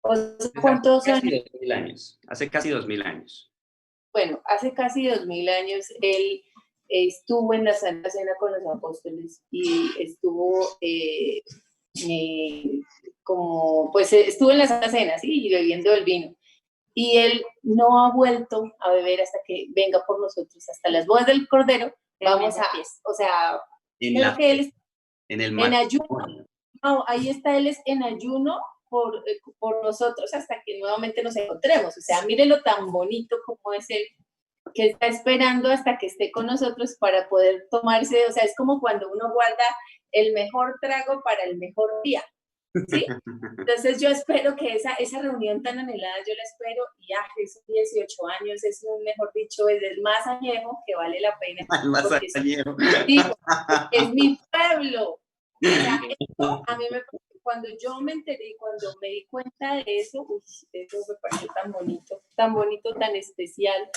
S10: O sea, ¿cuántos
S3: Casi
S10: años?
S3: 2000 años. Hace casi 2000 años.
S10: bueno, hace casi 2000 años, él estuvo en la Santa Cena con los apóstoles y estuvo estuvo en la Santa Cena, ¿sí? Y bebiendo el vino. Y él no ha vuelto a beber hasta que venga por nosotros, hasta las bodas del Cordero. Vamos a, o sea, creo que él en ayuno. No, ahí está, él es en ayuno por nosotros hasta que nuevamente nos encontremos. O sea, mírenlo tan bonito como es él, que está esperando hasta que esté con nosotros para poder tomarse, o sea, es como cuando uno guarda el mejor trago para el mejor día, ¿sí? Entonces yo espero que esa reunión tan anhelada, yo la espero, y esos 18 años es un, mejor dicho, es el más añejo que vale la pena.
S3: El más añejo.
S10: Es mi pueblo. O sea, esto a mí cuando yo me enteré, cuando me di cuenta de eso, eso me pareció tan bonito, tan especial,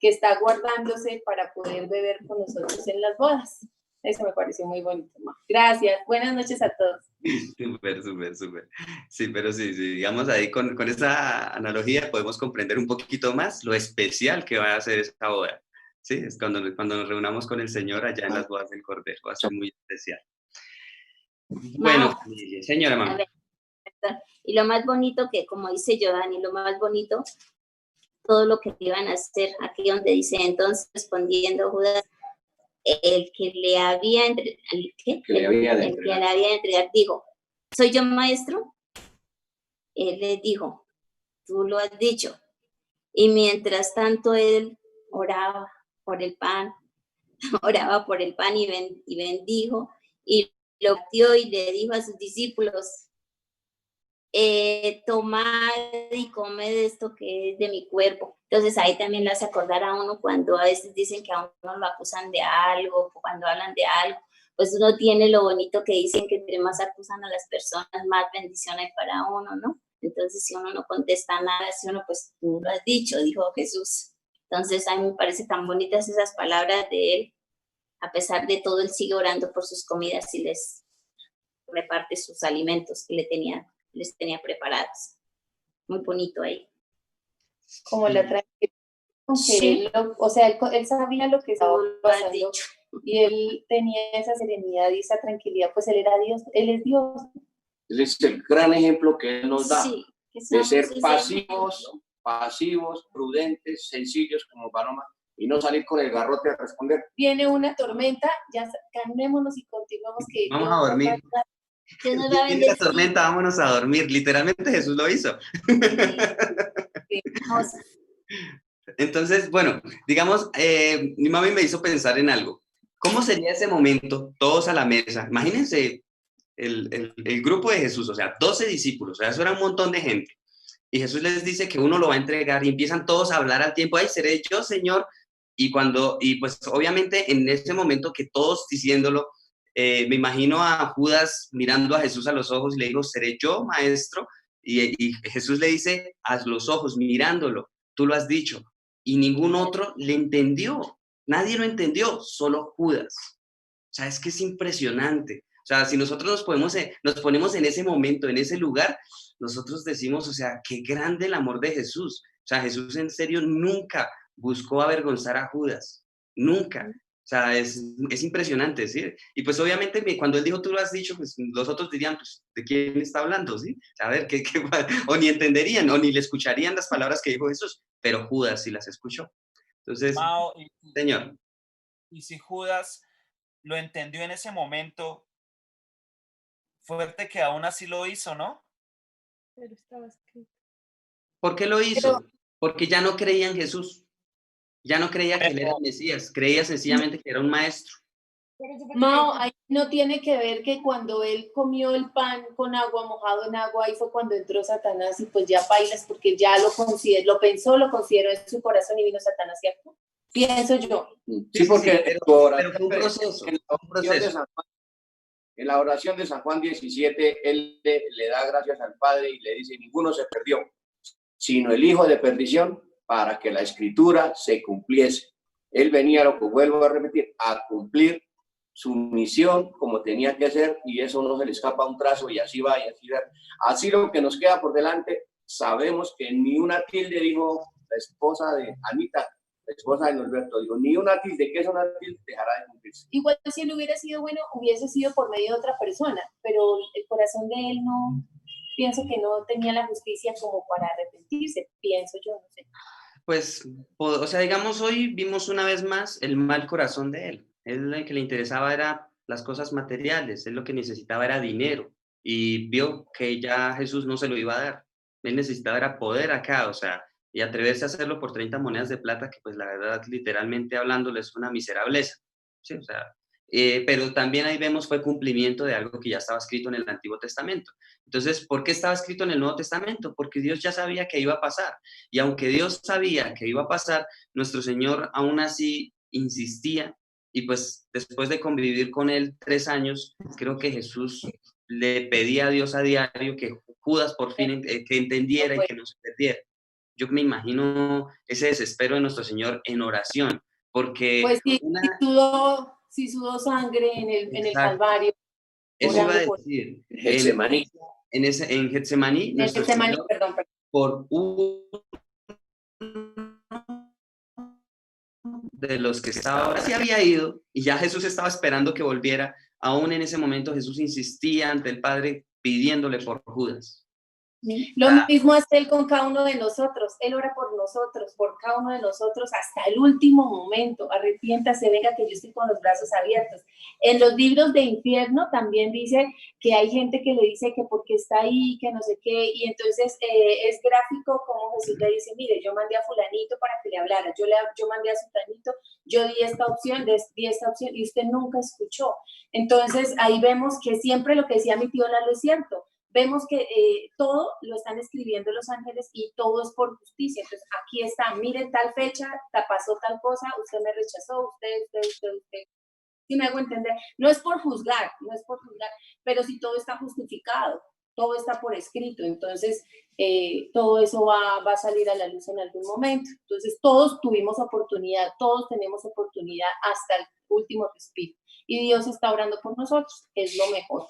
S10: que está guardándose para poder beber con nosotros en las bodas. Eso me pareció muy bonito, ma. Gracias. Buenas noches a todos.
S3: Súper. Sí, pero sí, digamos ahí con esa analogía podemos comprender un poquito más lo especial que va a ser esta boda. Sí, es cuando nos reunamos con el Señor allá en las bodas del Cordero. Va a ser muy especial. Bueno, señora mamá.
S2: Y lo más bonito que, como dice Giovanni, lo más bonito, todo lo que iban a hacer, aquí donde dice, entonces respondiendo Judas, el que le había entregado, dijo, ¿soy yo maestro? Él le dijo, tú lo has dicho. Y mientras tanto él oraba por el pan y bendijo, y lo dio y le dijo a sus discípulos, tomad y comed de esto que es de mi cuerpo. Entonces ahí también le hace acordar a uno cuando a veces dicen que a uno lo acusan de algo, o cuando hablan de algo, pues uno tiene lo bonito que dicen que entre más acusan a las personas, más bendición hay para uno, ¿no? Entonces si uno no contesta nada, si uno, pues tú lo has dicho, dijo Jesús. Entonces a mí me parece tan bonitas esas palabras de él. A pesar de todo, él sigue orando por sus comidas y les reparte sus alimentos que les tenía preparados. Muy bonito ahí.
S10: Como la tranquilidad con que él sabía lo que estaba pasando y él tenía esa serenidad y esa tranquilidad, pues él era Dios, él es Dios.
S7: Ese es el gran ejemplo que él nos da,
S2: sí,
S7: de ser pasivos, prudentes, sencillos como Paloma, y no salir con el garrote a responder.
S10: Viene una tormenta, ya calmémonos y continuamos que
S3: vamos a dormir. Viene la tormenta, vámonos a dormir. Literalmente Jesús lo hizo.
S10: Sí.
S3: Entonces, bueno, digamos, mi mami me hizo pensar en algo. ¿Cómo sería ese momento, todos a la mesa? Imagínense el grupo de Jesús, o sea, 12 discípulos, o sea, eso era un montón de gente. Y Jesús les dice que uno lo va a entregar y empiezan todos a hablar al tiempo, ¡ay, seré yo, Señor! Y pues obviamente en ese momento que todos diciéndolo, me imagino a Judas mirando a Jesús a los ojos y le digo, ¿seré yo, maestro? Y Jesús le dice, a los ojos, mirándolo, tú lo has dicho. Y ningún otro le entendió, nadie lo entendió, solo Judas. O sea, es que es impresionante. O sea, si nosotros nos ponemos en ese momento, en ese lugar, nosotros decimos, o sea, qué grande el amor de Jesús. O sea, Jesús en serio nunca buscó avergonzar a Judas, nunca. O sea, es impresionante, ¿sí? Y pues obviamente cuando él dijo, tú lo has dicho, pues los otros dirían, pues, ¿de quién está hablando, sí? A ver, o ni entenderían, o ni le escucharían las palabras que dijo Jesús, pero Judas sí las escuchó. Entonces,
S8: Mao,
S3: Señor.
S8: Y si Judas lo entendió en ese momento, fuerte que aún así lo hizo, ¿no?
S10: Pero estaba escrito.
S3: ¿Por qué lo hizo? Porque ya no creía en Jesús. Ya no creía que él era el Mesías, creía sencillamente que era un maestro.
S10: Mao, ahí no tiene que ver que cuando él comió el pan con agua, mojado en agua, ahí fue cuando entró Satanás y pues ya bailas porque ya lo consideró en su corazón y vino Satanás, ¿cierto? Pienso yo.
S7: Sí, porque
S3: pero fue un proceso.
S7: En la oración de San Juan 17, él le da gracias al Padre y le dice, ninguno se perdió, sino el hijo de perdición, para que la escritura se cumpliese. Él venía, lo que vuelvo a repetir, a cumplir su misión como tenía que hacer, y eso no se le escapa a un trazo, y así va, y así va. Así lo que nos queda por delante, sabemos que ni una tilde, dijo la esposa de Anita, la esposa de Norberto, dijo, ni una tilde, que es una tilde, dejará de cumplirse.
S10: Igual si él hubiera sido bueno, hubiese sido por medio de otra persona, pero el corazón de él no, pienso que no tenía la justicia como para arrepentirse, pienso yo, no sé.
S3: Pues, o sea, digamos, hoy vimos una vez más el mal corazón de él. Él lo que le interesaba era las cosas materiales, él lo que necesitaba era dinero y vio que ya Jesús no se lo iba a dar. Él necesitaba era poder acá, o sea, y atreverse a hacerlo por 30 monedas de plata, que pues la verdad, literalmente hablando, es una miserableza. Sí, o sea, pero también ahí vemos fue cumplimiento de algo que ya estaba escrito en el Antiguo Testamento. Entonces, ¿por qué estaba escrito en el Nuevo Testamento? Porque Dios ya sabía que iba a pasar. Y aunque Dios sabía que iba a pasar, nuestro Señor aún así insistía. Y pues después de convivir con él 3 años, creo que Jesús le pedía a Dios a diario que Judas por fin que entendiera y que no se perdiera. Yo me imagino ese desespero de nuestro Señor en oración, porque
S10: Pues sí sudó sangre en el Calvario.
S3: Eso iba a
S10: orando por-
S3: decir.
S7: Getsemaní.
S3: En Getsemaní,
S10: en
S3: nuestro
S10: Getsemaní,
S3: Señor,
S10: perdón.
S3: por uno de los que estaba ahora, se había ido y ya Jesús estaba esperando que volviera. Aún en ese momento Jesús insistía ante el Padre pidiéndole por Judas.
S10: Lo mismo hace Él con cada uno de nosotros. Él ora por nosotros, por cada uno de nosotros, hasta el último momento. Arrepiéntase, venga, que yo estoy con los brazos abiertos. En los libros de infierno también dice que hay gente que le dice que porque está ahí, que no sé qué, y entonces es gráfico como Jesús le dice, mire, yo mandé a fulanito para que le hablara, yo mandé a sutanito, yo di esta opción, y usted nunca escuchó. Entonces ahí vemos que siempre lo que decía mi tío Lalo es cierto. Vemos que todo lo están escribiendo los ángeles y todo es por justicia. Entonces, aquí está, miren tal fecha, pasó tal cosa, usted me rechazó, usted. ¿Sí me hago entender? No es por juzgar, pero sí todo está justificado, todo está por escrito. Entonces, todo eso va a salir a la luz en algún momento. Entonces, todos tuvimos oportunidad, todos tenemos oportunidad hasta el último respiro. Y Dios está orando por nosotros, es lo mejor.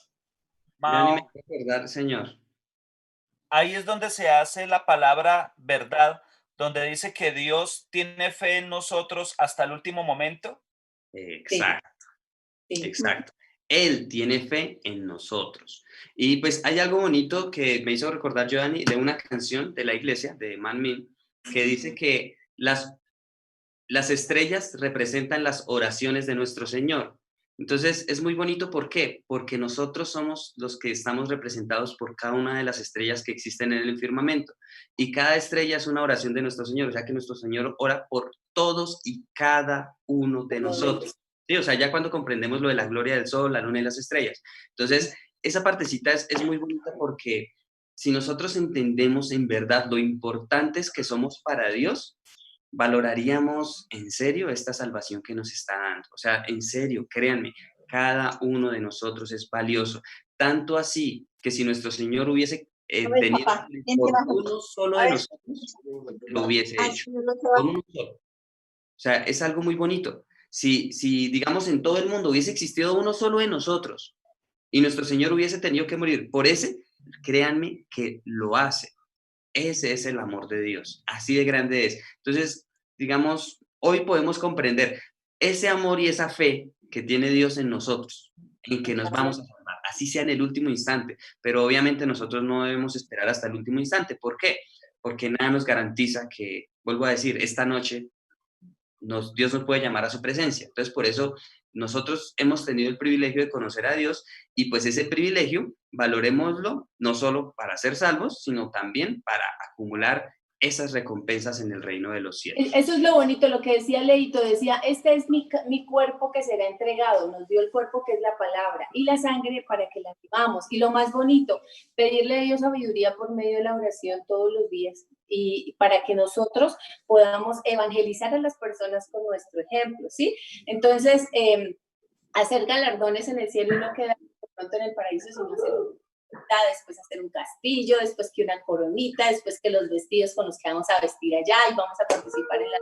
S3: Ya ni me quiero acordar, Señor.
S8: Ahí es donde se hace la palabra verdad, donde dice que Dios tiene fe en nosotros hasta el último momento.
S3: Exacto,
S10: Sí.
S3: exacto. Él tiene fe en nosotros. Y pues hay algo bonito que me hizo recordar, Giovanni, de una canción de la iglesia, de Man Min, que dice que las estrellas representan las oraciones de nuestro Señor. Entonces, es muy bonito, ¿por qué? Porque nosotros somos los que estamos representados por cada una de las estrellas que existen en el firmamento. Y cada estrella es una oración de nuestro Señor, o sea que nuestro Señor ora por todos y cada uno de nosotros. Sí, o sea, ya cuando comprendemos lo de la gloria del sol, la luna y las estrellas. Entonces, esa partecita es muy bonita porque si nosotros entendemos en verdad lo importantes que somos para Dios, valoraríamos en serio esta salvación que nos está dando. O sea, en serio, créanme, cada uno de nosotros es valioso. Tanto así que si nuestro Señor hubiese tenido por uno solo de nosotros, lo hubiese hecho. Por uno solo. O sea, es algo muy bonito. Si, digamos, en todo el mundo hubiese existido uno solo de nosotros y nuestro Señor hubiese tenido que morir por ese, créanme que lo hace. Ese es el amor de Dios, así de grande es. Entonces, digamos, hoy podemos comprender ese amor y esa fe que tiene Dios en nosotros, en que nos vamos a salvar, así sea en el último instante. Pero obviamente nosotros no debemos esperar hasta el último instante. ¿Por qué? Porque nada nos garantiza que, vuelvo a decir, esta noche Dios nos puede llamar a su presencia. Entonces, por eso nosotros hemos tenido el privilegio de conocer a Dios y pues ese privilegio valorémoslo no solo para ser salvos, sino también para acumular esas recompensas en el reino de los cielos.
S10: Eso es lo bonito, lo que decía Leito, decía, este es mi cuerpo que será entregado, nos dio el cuerpo que es la palabra y la sangre para que la vivamos. Y lo más bonito, pedirle a Dios sabiduría por medio de la oración todos los días y para que nosotros podamos evangelizar a las personas con nuestro ejemplo, ¿sí? Entonces, hacer galardones en el cielo y no quedar pronto en el paraíso, sino hacer después hacer un castillo, después que una coronita, después que los vestidos con los que vamos a vestir allá y vamos a participar en la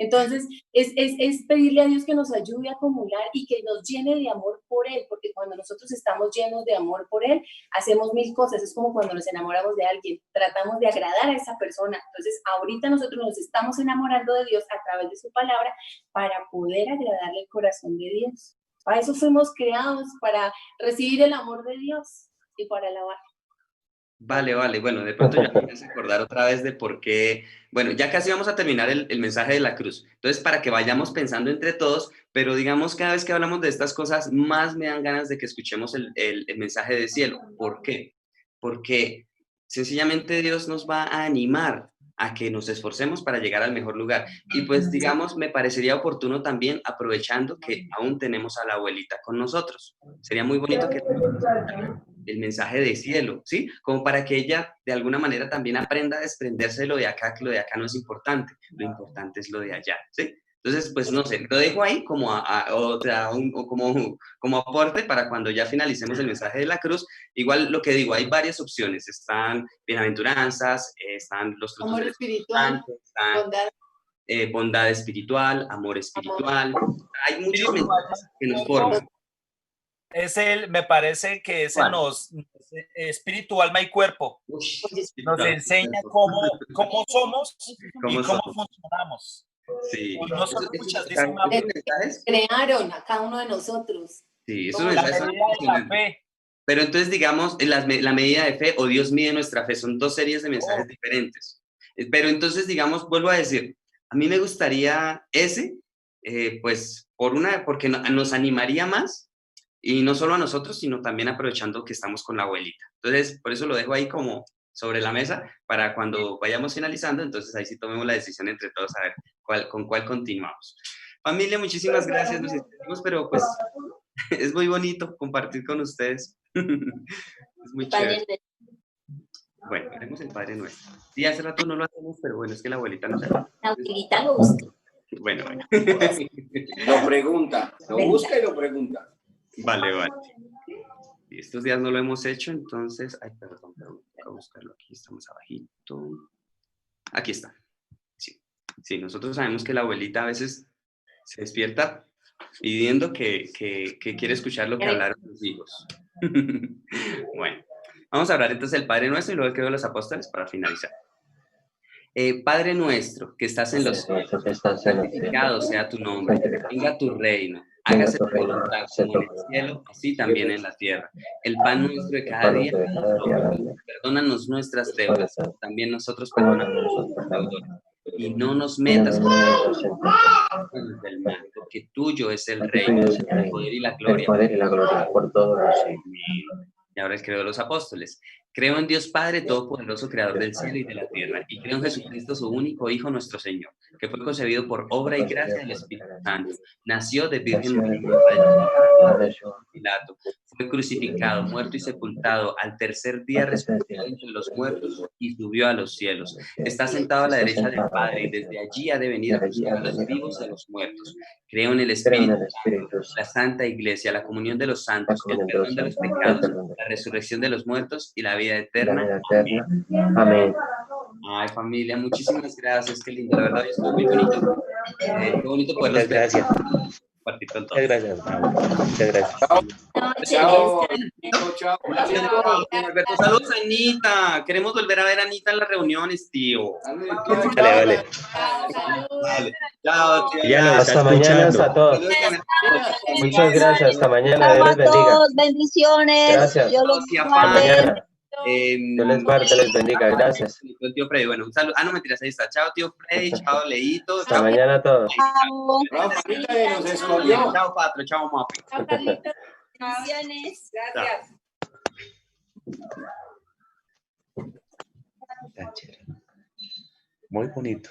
S10: Entonces, es pedirle a Dios que nos ayude a acumular y que nos llene de amor por Él, porque cuando nosotros estamos llenos de amor por Él, hacemos mil cosas. Es como cuando nos enamoramos de alguien, tratamos de agradar a esa persona. Entonces, ahorita nosotros nos estamos enamorando de Dios a través de su palabra para poder agradarle el corazón de Dios. Para eso fuimos creados, para recibir el amor de Dios y para alabar.
S3: Vale, vale. Bueno, de pronto ya me voy a acordar otra vez de por qué. Bueno, ya casi vamos a terminar el mensaje de la cruz. Entonces, para que vayamos pensando entre todos, pero digamos, cada vez que hablamos de estas cosas, más me dan ganas de que escuchemos el mensaje del cielo. ¿Por qué? Porque sencillamente Dios nos va a animar a que nos esforcemos para llegar al mejor lugar. Y pues, digamos, me parecería oportuno también, aprovechando que aún tenemos a la abuelita con nosotros. Sería muy bonito que el mensaje de cielo, ¿sí? Como para que ella de alguna manera también aprenda a desprenderse de lo de acá, que lo de acá no es importante, lo importante es lo de allá, ¿sí? Entonces, pues no sé, lo dejo ahí como como aporte para cuando ya finalicemos el mensaje de la cruz. Igual lo que digo, hay varias opciones, están bienaventuranzas, están los frutos
S10: Amor
S3: del
S10: espiritual,
S3: Espíritu Santo,
S10: bondad.
S3: bondad espiritual, amor espiritual. Hay muchos mensajes que nos forman.
S8: Me parece que ese
S3: ¿Cuál?
S8: espíritu, alma y cuerpo
S3: Uy,
S8: nos enseña cómo somos y cómo funcionamos.
S3: Sí.
S8: No solo muchas dicen
S3: mensajes.
S10: Crearon a cada uno de nosotros.
S3: Sí, esos
S8: como la
S3: mensajes son
S8: medida de la
S3: impresionantes.
S8: fe.
S3: Pero entonces, digamos, la medida de fe o Dios mide nuestra fe, son dos series de mensajes diferentes. Pero entonces, digamos, vuelvo a decir, a mí me gustaría pues, porque nos animaría más, y no solo a nosotros, sino también aprovechando que estamos con la abuelita. Entonces, por eso lo dejo ahí como sobre la mesa, para cuando vayamos finalizando, entonces ahí sí tomemos la decisión entre todos a ver con cuál continuamos. Familia, muchísimas gracias, nos despedimos, pero pues es muy bonito compartir con ustedes. Es muy chévere. Bueno, haremos el Padre Nuestro. Sí, hace rato no lo hacemos, pero bueno, es que la abuelita no sabe.
S2: La abuelita lo busca.
S3: Bueno.
S7: Lo pregunta, lo busca y lo pregunta.
S3: Vale. Y estos días no lo hemos hecho, entonces... Ay, perdón, voy a buscarlo aquí, estamos abajito. Aquí está. Sí, nosotros sabemos que la abuelita a veces se despierta pidiendo que quiere escuchar lo que hablaron los hijos. Bueno, vamos a hablar entonces del Padre Nuestro y luego el credo de los apóstoles para finalizar. Padre nuestro, que estás en los cielos, santificado sea tu nombre, venga tu reino, hágase tu voluntad como en el cielo, así también en la tierra. El pan nuestro de cada día, perdónanos nuestras deudas, también nosotros perdonamos a nuestros deudores. Y no nos metas en el mal, porque tuyo es el reino, el poder y la gloria por todos los siglos. Y ahora el credo de los apóstoles. Creo en Dios Padre Todopoderoso, Creador del cielo y de la tierra, y creo en Jesucristo, su único Hijo, nuestro Señor, que fue concebido por obra y gracia del Espíritu Santo. Nació de Virgen María, Pilato, fue crucificado, muerto y sepultado, al tercer día resucitó entre los muertos y subió a los cielos. Está sentado a la derecha del Padre, y desde allí ha de venir a juzgar a los vivos y a los muertos. Creo en el Espíritu Santo, la Santa Iglesia, la comunión de los santos, el perdón de los pecados, la resurrección de los muertos y la vida eterna.
S4: Amén.
S3: Ay, familia, muchísimas gracias, qué lindo, la verdad estuvo muy bonito. Qué bonito poderlos ver.
S1: Muchas gracias.
S3: Compartir con todos.
S1: Muchas gracias, Mauro. Muchas gracias.
S7: Chao. Chao.
S3: Alberto, saludos a Anita. Queremos volver a ver a Anita en las reuniones, tío.
S1: Vale.
S3: Vale. Chao, tío.
S1: Ya lo está
S4: Hasta mañana
S1: escuchando.
S4: a todos. Muchas gracias. Hasta mañana. Dios les bendiga.
S6: Bendiciones.
S4: Gracias.
S6: Dios los
S3: Hasta
S6: guarde.
S4: mañana. Dios les guarde, les bendiga. Gracias.
S3: El tío Freddy, bueno, un saludo. No mentiras, ahí está. Chao, tío Freddy. Chao, Leito.
S4: Hasta mañana a todos.
S7: Nos escondió.
S3: Chao, Patro. Chao, Mapi.
S2: Bendiciones.
S10: Gracias.
S1: Tan chévere. Muy bonito.